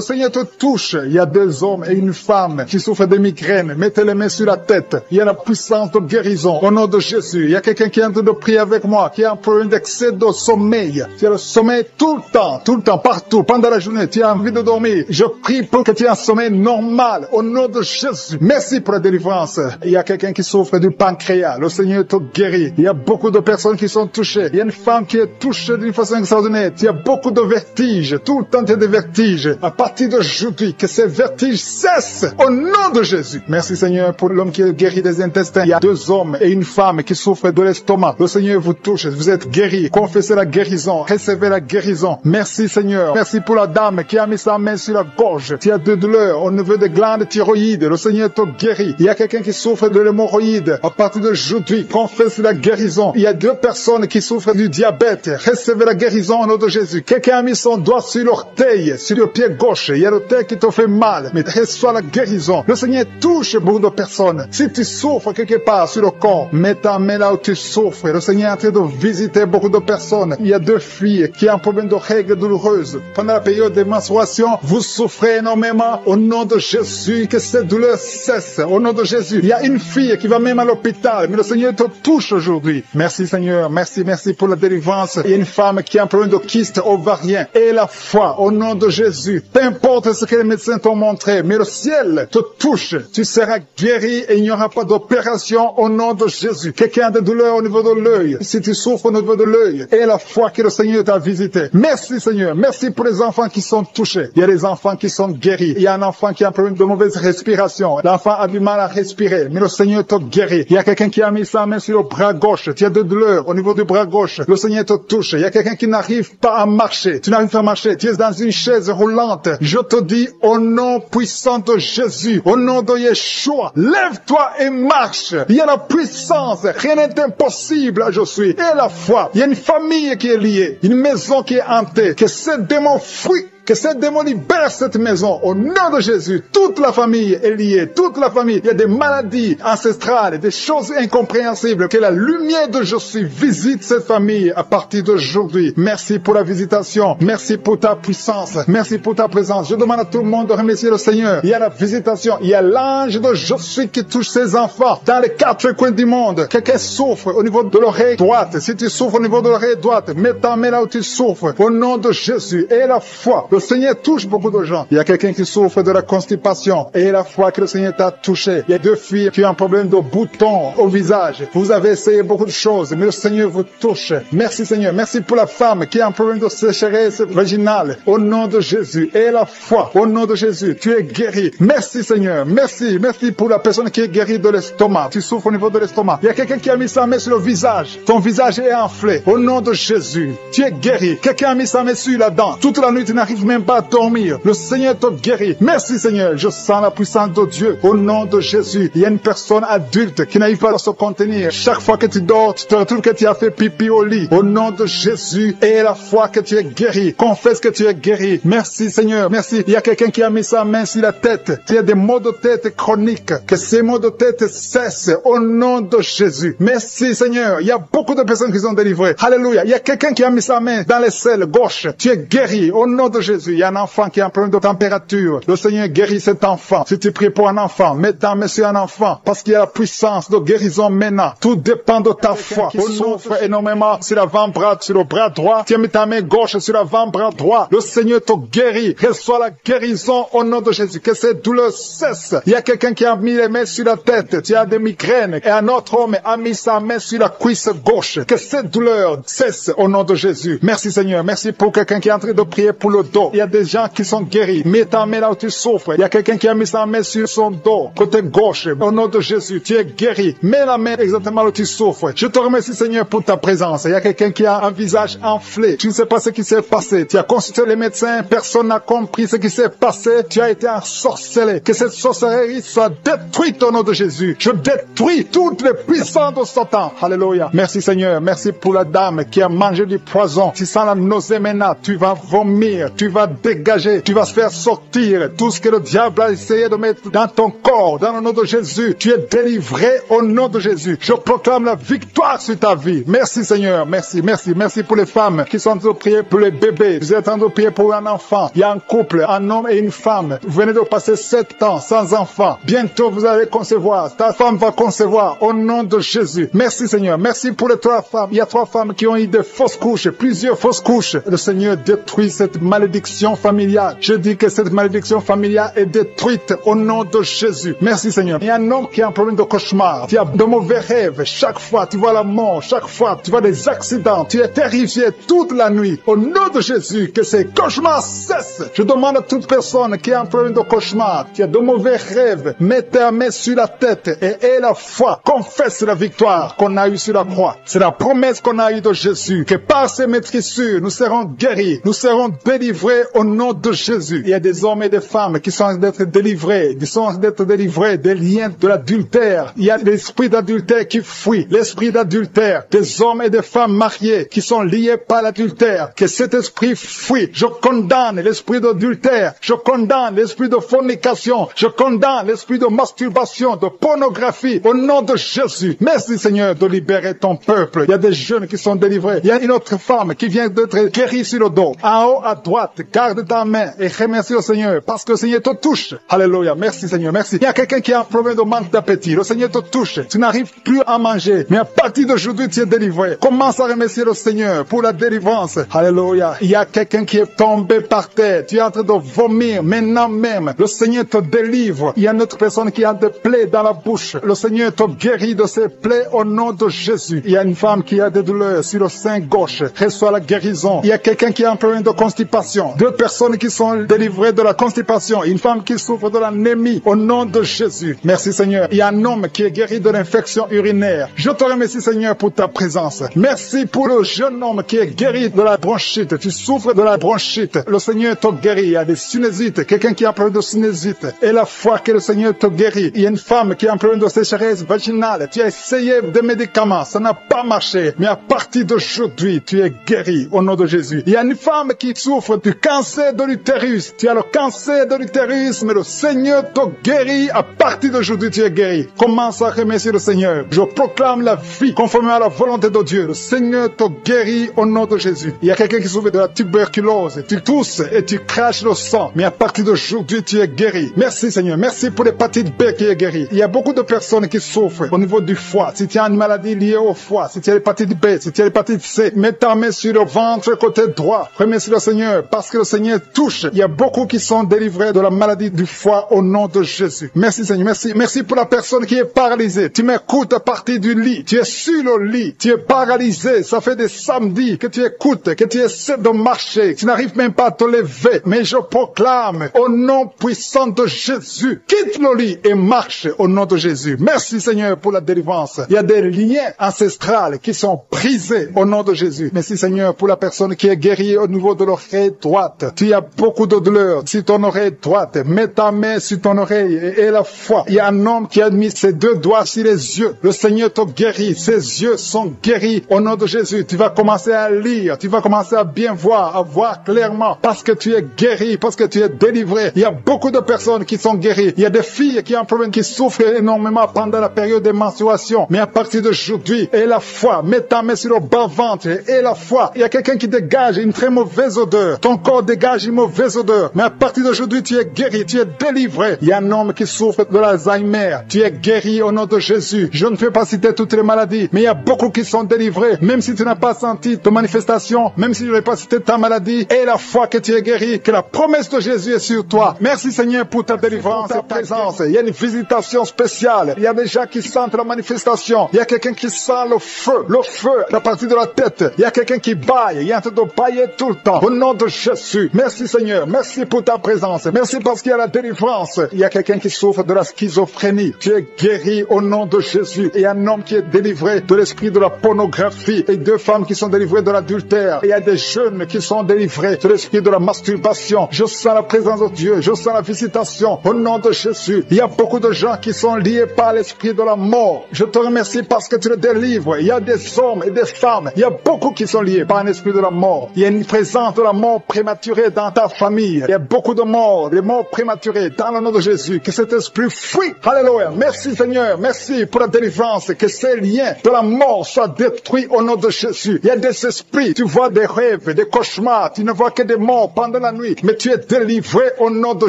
Seigneur te touche. Il y a 2 hommes et une femme qui souffrent de migraines. Mettez les mains sur la tête. Il y a la puissance de guérison. Au nom de Jésus. Il y a quelqu'un qui est en train de prier avec moi, qui a un problème d'excès de sommeil. Tu as le sommeil tout le temps, partout, pendant la journée. Tu as envie de dormir. Je prie pour que tu aies un sommeil normal. Au nom de Jésus. Merci pour la délivrance. Il y a quelqu'un qui souffre du pancréas. Le Seigneur te guérit. Il y a beaucoup de personnes qui sont touchées. Il y a une femme qui est touchée d'une façon extraordinaire. Tu as beaucoup de vertiges. Tout le temps, tu as des vertiges. À partir d'aujourd'hui, que ces vertiges cessent. Au nom de Jésus. Merci Seigneur pour l'homme qui est guéri des intestins. Il y a 2 hommes et une femme qui souffrent de l'estomac. Le Seigneur vous touche. Vous êtes guéris. Confessez la guérison. Recevez la guérison. Merci Seigneur. Merci pour la dame qui a mis sa main sur la gorge. Tu as de douleurs au niveau des glandes thyroïdes. Le Seigneur te guérit. Il y a quelqu'un qui souffre de l'hémorroïde. À partir d'aujourd'hui, confesse la guérison. Il y a 2 personnes qui souffrent du diabète. Recevez la guérison au nom de Jésus. Quelqu'un a mis son doigt sur l'orteil, sur le pied gauche. Il y a l'orteil qui te fait mal. Mais reçois la guérison. Le Seigneur touche beaucoup de personnes. Si tu souffres quelque part sur le corps, mets ta main là où tu souffres. Le Seigneur est en train de visiter beaucoup de personnes. Il y a 2 filles qui ont un problème de règles douloureuses. Pendant la période de menstruation, vous souffrez énormément. Au nom de Jésus, que cette douleur cesse. Au nom de Jésus. Il y a une fille qui va même à l'hôpital, mais le Seigneur te touche aujourd'hui. Merci Seigneur. Merci pour la délivrance. Il y a une femme qui a un problème de kyste ovarien. Et la foi, au nom de Jésus. Peu importe ce que les médecins t'ont montré, mais le ciel te touche. Tu seras guéri et il n'y aura pas d'opération au nom de Jésus. Quelqu'un a des douleurs au niveau de l'œil. Si tu souffres au niveau de l'œil, et la foi que le Seigneur t'a visité. Merci Seigneur. Merci pour les enfants qui sont touchés. Il y a des enfants qui sont guéris. Il y a un enfant qui a un problème de mauvaise respiration. L'enfant a du mal à respirer. Mais le Seigneur te guérit. Il y a quelqu'un qui a mis sa main sur le bras gauche. Tu as de douleur au niveau du bras gauche. Le Seigneur te touche. Il y a quelqu'un qui n'arrive pas à marcher. Tu n'arrives pas à marcher. Tu es dans une chaise roulante. Je te dis, au nom puissant de Jésus, au nom de Yeshua, lève-toi et marche. Il y a la puissance. Rien n'est impossible. Je suis. Et la foi. Il y a une famille qui est liée. Une maison qui est hantée. Que ce démon fuit. Que ces démons libèrent cette maison au nom de Jésus. Toute la famille est liée, toute la famille. Il y a des maladies ancestrales, des choses incompréhensibles. Que la lumière de Jésus visite cette famille à partir d'aujourd'hui. Merci pour la visitation. Merci pour ta puissance. Merci pour ta présence. Je demande à tout le monde de remercier le Seigneur. Il y a la visitation. Il y a l'ange de Jésus qui touche ses enfants dans les 4 coins du monde. Quelqu'un souffre au niveau de l'oreille droite. Si tu souffres au niveau de l'oreille droite, mets ta main là où tu souffres. Au nom de Jésus. Et la foi. Le Seigneur touche beaucoup de gens. Il y a quelqu'un qui souffre de la constipation. Et la fois que le Seigneur t'a touché. Il y a 2 filles qui ont un problème de boutons au visage. Vous avez essayé beaucoup de choses, mais le Seigneur vous touche. Merci Seigneur. Merci pour la femme qui a un problème de sécheresse vaginale. Au nom de Jésus. Et la foi. Au nom de Jésus. Tu es guéri. Merci Seigneur. Merci. Merci pour la personne qui est guérie de l'estomac. Tu souffres au niveau de l'estomac. Il y a quelqu'un qui a mis sa main sur le visage. Ton visage est enflé. Au nom de Jésus. Tu es guéri. Quelqu'un a mis sa main sur la dent. Toute la nuit, tu n'arrives même pas à dormir. Le Seigneur te guérit. Merci Seigneur. Je sens la puissance de Dieu. Au nom de Jésus. Il y a une personne adulte qui n'arrive pas à se contenir. Chaque fois que tu dors, tu te retrouves que tu as fait pipi au lit. Au nom de Jésus. Et la foi que tu es guéri. Confesse que tu es guéri. Merci Seigneur. Merci. Il y a quelqu'un qui a mis sa main sur la tête. Tu as des maux de tête chroniques. Que ces maux de tête cessent. Au nom de Jésus. Merci Seigneur. Il y a beaucoup de personnes qui sont délivrées. Alléluia. Il y a quelqu'un qui a mis sa main dans l'aisselle gauche. Tu es guéri. Au nom de Jésus. Il y a un enfant qui a un problème de température. Le Seigneur guérit cet enfant. Si tu pries pour un enfant, mets ta main sur un enfant. Parce qu'il y a la puissance de guérison maintenant. Tout dépend de ta foi. On souffre énormément sur l'avant-bras, sur le bras droit. Tu as mis ta main gauche sur l'avant-bras droit. Le Seigneur te guérit. Reçois la guérison au nom de Jésus. Que cette douleur cesse. Il y a quelqu'un qui a mis les mains sur la tête. Tu as des migraines. Et un autre homme a mis sa main sur la cuisse gauche. Que cette douleur cesse au nom de Jésus. Merci Seigneur. Merci pour quelqu'un qui est en train de prier pour le dos. Il y a des gens qui sont guéris. Mets ta main là où tu souffres. Il y a quelqu'un qui a mis sa main sur son dos, côté gauche. Au nom de Jésus, tu es guéri. Mets la main exactement là où tu souffres. Je te remercie Seigneur pour ta présence. Il y a quelqu'un qui a un visage enflé. Tu ne sais pas ce qui s'est passé. Tu as consulté les médecins. Personne n'a compris ce qui s'est passé. Tu as été ensorcelé. Que cette sorcellerie soit détruite au nom de Jésus. Je détruis toutes les puissances de Satan. Alléluia. Merci Seigneur. Merci pour la dame qui a mangé du poison. Tu sens la nausée maintenant. Tu vas vomir. Tu vas dégager. Tu vas se faire sortir tout ce que le diable a essayé de mettre dans ton corps. Dans le nom de Jésus. Tu es délivré au nom de Jésus. Je proclame la victoire sur ta vie. Merci Seigneur. Merci, merci, merci pour les femmes qui sont en train de prier pour les bébés. Vous êtes en train de prier pour un enfant. Il y a un couple, un homme et une femme. Vous venez de passer 7 ans sans enfant. Bientôt vous allez concevoir. Ta femme va concevoir au nom de Jésus. Merci Seigneur. Merci pour les 3 femmes. Il y a 3 femmes qui ont eu des fausses couches, plusieurs fausses couches. Le Seigneur détruit cette malédiction familiale. Je dis que cette malédiction familiale est détruite au nom de Jésus. Merci Seigneur. Il y a un homme qui a un problème de cauchemar. Tu as de mauvais rêves. Chaque fois tu vois la mort. Chaque fois tu vois des accidents. Tu es terrifié toute la nuit. Au nom de Jésus, que ces cauchemars cessent. Je demande à toute personne qui a un problème de cauchemar, qui a de mauvais rêves, mets ta main sur la tête et aie la foi. Confesse la victoire qu'on a eue sur la croix. C'est la promesse qu'on a eue de Jésus, que par ses maîtrissures, nous serons guéris. Nous serons délivrés au nom de Jésus. Il y a des hommes et des femmes qui sont en train d'être délivrés. Ils sont en train d'être délivrés des liens de l'adultère. Il y a l'esprit d'adultère qui fuit. L'esprit d'adultère. Des hommes et des femmes mariés qui sont liés par l'adultère. Que cet esprit fuit. Je condamne l'esprit d'adultère. Je condamne l'esprit de fornication. Je condamne l'esprit de masturbation, de pornographie. Au nom de Jésus. Merci Seigneur de libérer ton peuple. Il y a des jeunes qui sont délivrés. Il y a une autre femme qui vient d'être guérie sur le dos. En haut à droite, garde ta main et remercie le Seigneur parce que le Seigneur te touche. Alléluia. Merci Seigneur. Merci. Il y a quelqu'un qui a un problème de manque d'appétit. Le Seigneur te touche. Tu n'arrives plus à manger. Mais à partir d'aujourd'hui, tu es délivré. Commence à remercier le Seigneur pour la délivrance. Alléluia. Il y a quelqu'un qui est tombé par terre. Tu es en train de vomir maintenant même. Le Seigneur te délivre. Il y a une autre personne qui a des plaies dans la bouche. Le Seigneur te guérit de ses plaies au nom de Jésus. Il y a une femme qui a des douleurs sur le sein gauche. Reçois la guérison. Il y a quelqu'un qui a un problème de constipation. constipation. 2 personnes qui sont délivrées de la constipation. Une femme qui souffre de l'anémie. Au nom de Jésus. Merci Seigneur. Il y a un homme qui est guéri de l'infection urinaire. Je te remercie Seigneur pour ta présence. Merci pour le jeune homme qui est guéri de la bronchite. Tu souffres de la bronchite. Le Seigneur te guérit. Il y a des sinusites. Quelqu'un qui a un problème de sinusite. Et la foi que le Seigneur te guérit. Il y a une femme qui a un problème de sécheresse vaginale. Tu as essayé des médicaments. Ça n'a pas marché. Mais à partir d'aujourd'hui, tu es guéri au nom de Jésus. Il y a une femme qui souffre du cancer de l'utérus. Tu as le cancer de l'utérus, mais le Seigneur te guérit. À partir d'aujourd'hui, tu es guéri. Commence à remercier le Seigneur. Je proclame la vie conformément à la volonté de Dieu. Le Seigneur te guérit au nom de Jésus. Il y a quelqu'un qui souffre de la tuberculose. Tu tousses et tu craches le sang. Mais à partir d'aujourd'hui, tu es guéri. Merci Seigneur. Merci pour l'hépatite B qui est guérie. Il y a beaucoup de personnes qui souffrent au niveau du foie. Si tu as une maladie liée au foie, si tu as l'hépatite B, si tu as l'hépatite C, mets ta main sur le ventre côté droit. Remercie le Seigneur parce que le Seigneur touche. Il y a beaucoup qui sont délivrés de la maladie du foie au nom de Jésus. Merci Seigneur. Merci. Merci pour la personne qui est paralysée. Tu m'écoutes à partir du lit. Tu es sur le lit. Tu es paralysé. Ça fait des samedis que tu écoutes, que tu essaies de marcher. Tu n'arrives même pas à te lever. Mais je proclame au nom puissant de Jésus, quitte le lit et marche au nom de Jésus. Merci Seigneur pour la délivrance. Il y a des liens ancestrales qui sont brisés au nom de Jésus. Merci Seigneur pour la personne qui est guérie au niveau de l'oreille droite. Tu as beaucoup de douleur sur ton oreille droite. Mets ta main sur ton oreille et la foi. Il y a un homme qui a mis ses 2 doigts sur les yeux. Le Seigneur te guérit. Ses yeux sont guéris au nom de Jésus. Tu vas commencer à lire. Tu vas commencer à bien voir, à voir clairement parce que tu es guéri, parce que tu es délivré. Il y a beaucoup de personnes qui sont guéries. Il y a des filles qui ont un problème, qui souffrent énormément pendant la période des menstruations. Mais à partir d'aujourd'hui, et la foi, mets ta main sur le bas-ventre et la foi. Il y a quelqu'un qui dégage une très mauvaise odeur. Ton corps dégage une mauvaise odeur. Mais à partir d'aujourd'hui, tu es guéri, tu es délivré. Il y a un homme qui souffre de l'Alzheimer. Tu es guéri au nom de Jésus. Je ne peux pas citer toutes les maladies, mais il y a beaucoup qui sont délivrés. Même si tu n'as pas senti de manifestation, même si je n'ai pas cité ta maladie, et la foi que tu es guéri, que la promesse de Jésus est sur toi. Merci Seigneur pour ta délivrance et ta présence. Il y a une visitation spéciale. Il y a des gens qui sentent la manifestation. Il y a quelqu'un qui sent le feu à partir de la tête. Il y a quelqu'un qui baille. Il y a un train de bailler tout le temps. Au nom de Jésus. Merci Seigneur. Merci pour ta présence. Merci parce qu'il y a la délivrance. Il y a quelqu'un qui souffre de la schizophrénie. Tu es guéri au nom de Jésus. Et un homme qui est délivré de l'esprit de la pornographie. Et 2 femmes qui sont délivrées de l'adultère. Et il y a des jeunes qui sont délivrés de l'esprit de la masturbation. Je sens la présence de Dieu. Je sens la visitation. Au nom de Jésus. Il y a beaucoup de gens qui sont liés par l'esprit de la mort. Je te remercie parce que tu les délivres. Il y a des hommes et des femmes. Il y a beaucoup qui sont liés par un esprit de la mort. Il y a une présence de la mort prématurée dans ta famille. Il y a beaucoup de morts, des morts prématurées dans le nom de Jésus. Que cet esprit fuit. Alléluia. Merci Seigneur. Merci pour la délivrance. Que ces liens de la mort soient détruits au nom de Jésus. Il y a des esprits. Tu vois des rêves, des cauchemars. Tu ne vois que des morts pendant la nuit. Mais tu es délivré au nom de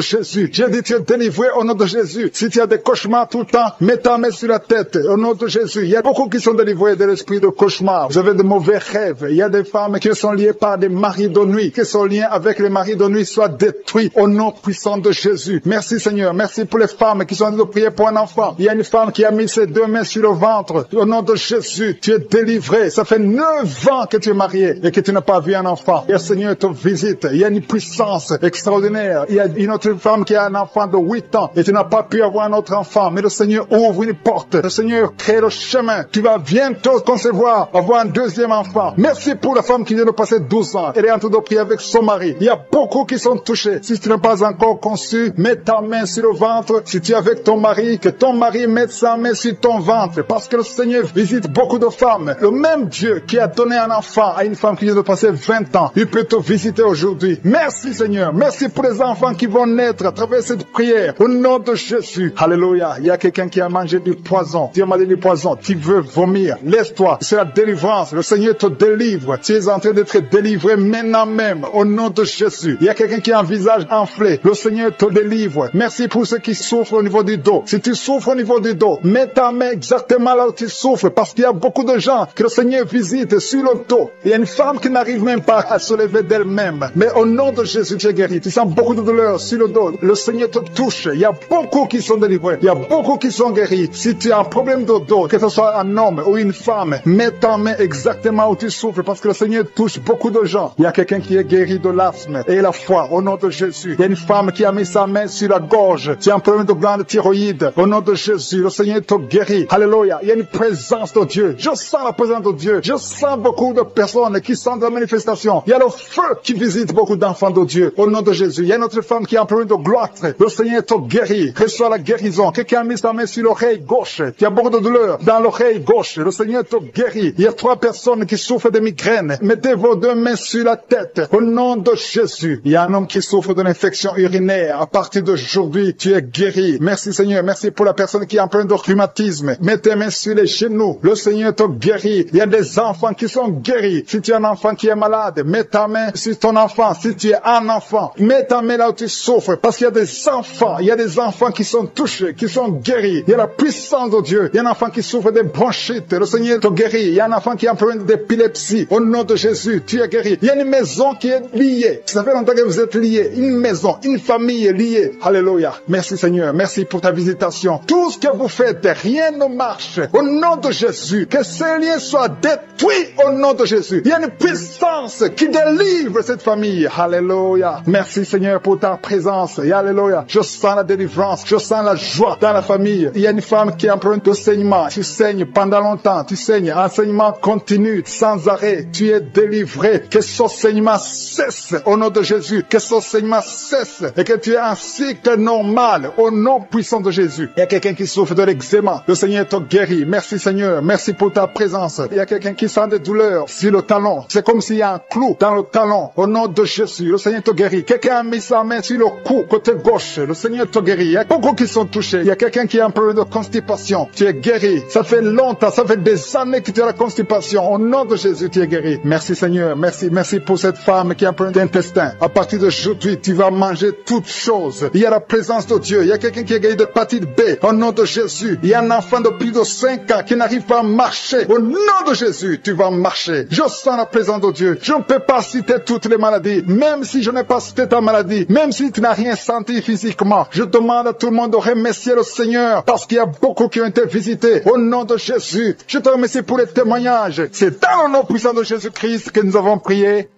Jésus. J'ai dit tu es délivré au nom de Jésus. Si tu as des cauchemars tout le temps, mets ta main sur la tête au nom de Jésus. Il y a beaucoup qui sont délivrés de l'esprit de cauchemar. Vous avez de mauvais rêves. Il y a des femmes qui sont liées par des maris de nuit. Que son lien avec les maris de nuit soit détruit au nom puissant de Jésus. Merci Seigneur. Merci pour les femmes qui sont en train de prier pour un enfant. Il y a une femme qui a mis ses 2 mains sur le ventre. Au nom de Jésus, tu es délivré. Ça fait 9 ans que tu es marié et que tu n'as pas vu un enfant. Et le Seigneur te visite. Il y a une puissance extraordinaire. Il y a une autre femme qui a un enfant de 8 ans et tu n'as pas pu avoir un autre enfant. Mais le Seigneur ouvre une porte. Le Seigneur crée le chemin. Tu vas bientôt concevoir, avoir un 2e enfant. Merci pour la femme qui vient de passer 12 ans. Elle est en train de prier avec son mari. Il y a beaucoup qui sont touchés. Si tu n'as pas encore conçu, mets ta main sur le ventre. Si tu es avec ton mari, que ton mari mette sa main sur ton ventre. Parce que le Seigneur visite beaucoup de femmes. Le même Dieu qui a donné un enfant à une femme qui vient de passer 20 ans, il peut te visiter aujourd'hui. Merci Seigneur. Merci pour les enfants qui vont naître à travers cette prière. Au nom de Jésus. Alléluia. Il y a quelqu'un qui a mangé du poison. Tu as mangé du poison. Tu veux vomir. Laisse-toi. C'est la délivrance. Le Seigneur te délivre. Tu es en train d'être délivré maintenant même. Au nom de Jésus. Il y a quelqu'un qui a un visage enflé. Le Seigneur te délivre. Merci pour ceux qui souffrent au niveau du dos. Si tu souffres au niveau du dos, mets ta main exactement là où tu souffres. Parce qu'il y a beaucoup de gens que le Seigneur visite sur le dos. Il y a une femme qui n'arrive même pas à se lever d'elle-même. Mais au nom de Jésus, tu es guéri. Tu sens beaucoup de douleur sur le dos. Le Seigneur te touche. Il y a beaucoup qui sont délivrés. Il y a beaucoup qui sont guéris. Si tu as un problème de dos, que ce soit un homme ou une femme, mets ta main exactement où tu souffres parce que le Seigneur touche beaucoup de gens. Il y a quelqu'un qui est guéri de l'asthme et la foi. Au nom de Jésus. Il y a une femme qui a mis sa main sur la gorge. Tu as un problème de glande thyroïde. Au nom de Jésus, le Seigneur te guérit. Alléluia. Il y a une présence de Dieu. Je sens la présence de Dieu. Je sens beaucoup de personnes qui sentent la manifestation. Il y a le feu qui visite beaucoup d'enfants de Dieu. Au nom de Jésus. Il y a une autre femme qui a un problème de gloître. Le Seigneur te guérit. Reçois la guérison. Quelqu'un a mis sa main sur l'oreille gauche. Tu as beaucoup de douleur dans l'oreille gauche. Le Seigneur te guérit. Il y a 3 personnes qui souffrent de migraines. Mettez vos 2 mains sur la tête. Au nom de Jésus. Il y a un homme qui souffre d'une infection urinaire. À partir d'aujourd'hui, tu es guéri. Merci Seigneur. Merci pour la personne qui a un problème de rhumatisme. Mets tes mains sur les genoux. Le Seigneur te guérit. Il y a des enfants qui sont guéris. Si tu es un enfant qui est malade, mets ta main sur ton enfant. Si tu es un enfant, mets ta main là où tu souffres. Parce qu'il y a des enfants. Il y a des enfants qui sont touchés, qui sont guéris. Il y a la puissance de Dieu. Il y a un enfant qui souffre des bronchites. Le Seigneur te guérit. Il y a un enfant qui a un problème d'épilepsie. Au nom de Jésus, tu es guéri. Il y a une maison qui est liée. Ça fait longtemps que vous êtes liés. Une maison, une famille liée. Alléluia. Merci Seigneur. Merci pour ta visitation. Tout ce que vous faites, rien ne marche. Au nom de Jésus, que ces liens soient détruits au nom de Jésus. Il y a une puissance qui délivre cette famille. Alléluia. Merci Seigneur pour ta présence. Et alléluia. Je sens la délivrance. Je sens la joie dans la famille. Il y a une femme qui a un problème de saignement. Tu saignes pendant longtemps. Tu saignes. Un saignement continu, sans arrêt. Tu es délivré. Que ce saignement cesse au nom de Jésus. Que ce saignement cesse. Et que tu aies un cycle normal au nom puissant de Jésus. Il y a quelqu'un qui souffre de l'eczéma. Le Seigneur te guérit. Merci Seigneur. Merci pour ta présence. Il y a quelqu'un qui sent des douleurs sur le talon. C'est comme s'il y a un clou dans le talon. Au nom de Jésus, le Seigneur te guérit. Quelqu'un a mis sa main sur le cou, côté gauche. Le Seigneur te guérit. Il y a beaucoup qui sont touchés. Il y a quelqu'un qui a un problème de constipation. Tu es guéri. Ça fait longtemps, ça fait des années que tu as la constipation. Au nom de Jésus, tu es guéri. Merci Seigneur. Merci. Merci pour cette femme qui a un problème d'intestin. À partir d'aujourd'hui, tu vas manger toutes choses. Il y a la présence de Dieu. Il y a quelqu'un qui est guéri de l'hépatite B. Au nom de Jésus. Il y a un enfant de plus de 5 ans qui n'arrive pas à marcher. Au nom de Jésus, tu vas marcher. Je sens la présence de Dieu. Je ne peux pas citer toutes les maladies. Même si je n'ai pas cité ta maladie. Même si tu n'as rien senti physiquement. Je demande à tout le monde de remercier le Seigneur. Parce qu'il y a beaucoup qui ont été visités. Au nom de Jésus. Je te remercie pour les témoignages. C'est dans le nom puissant de Jésus-Christ que nous avons prié.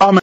Amen.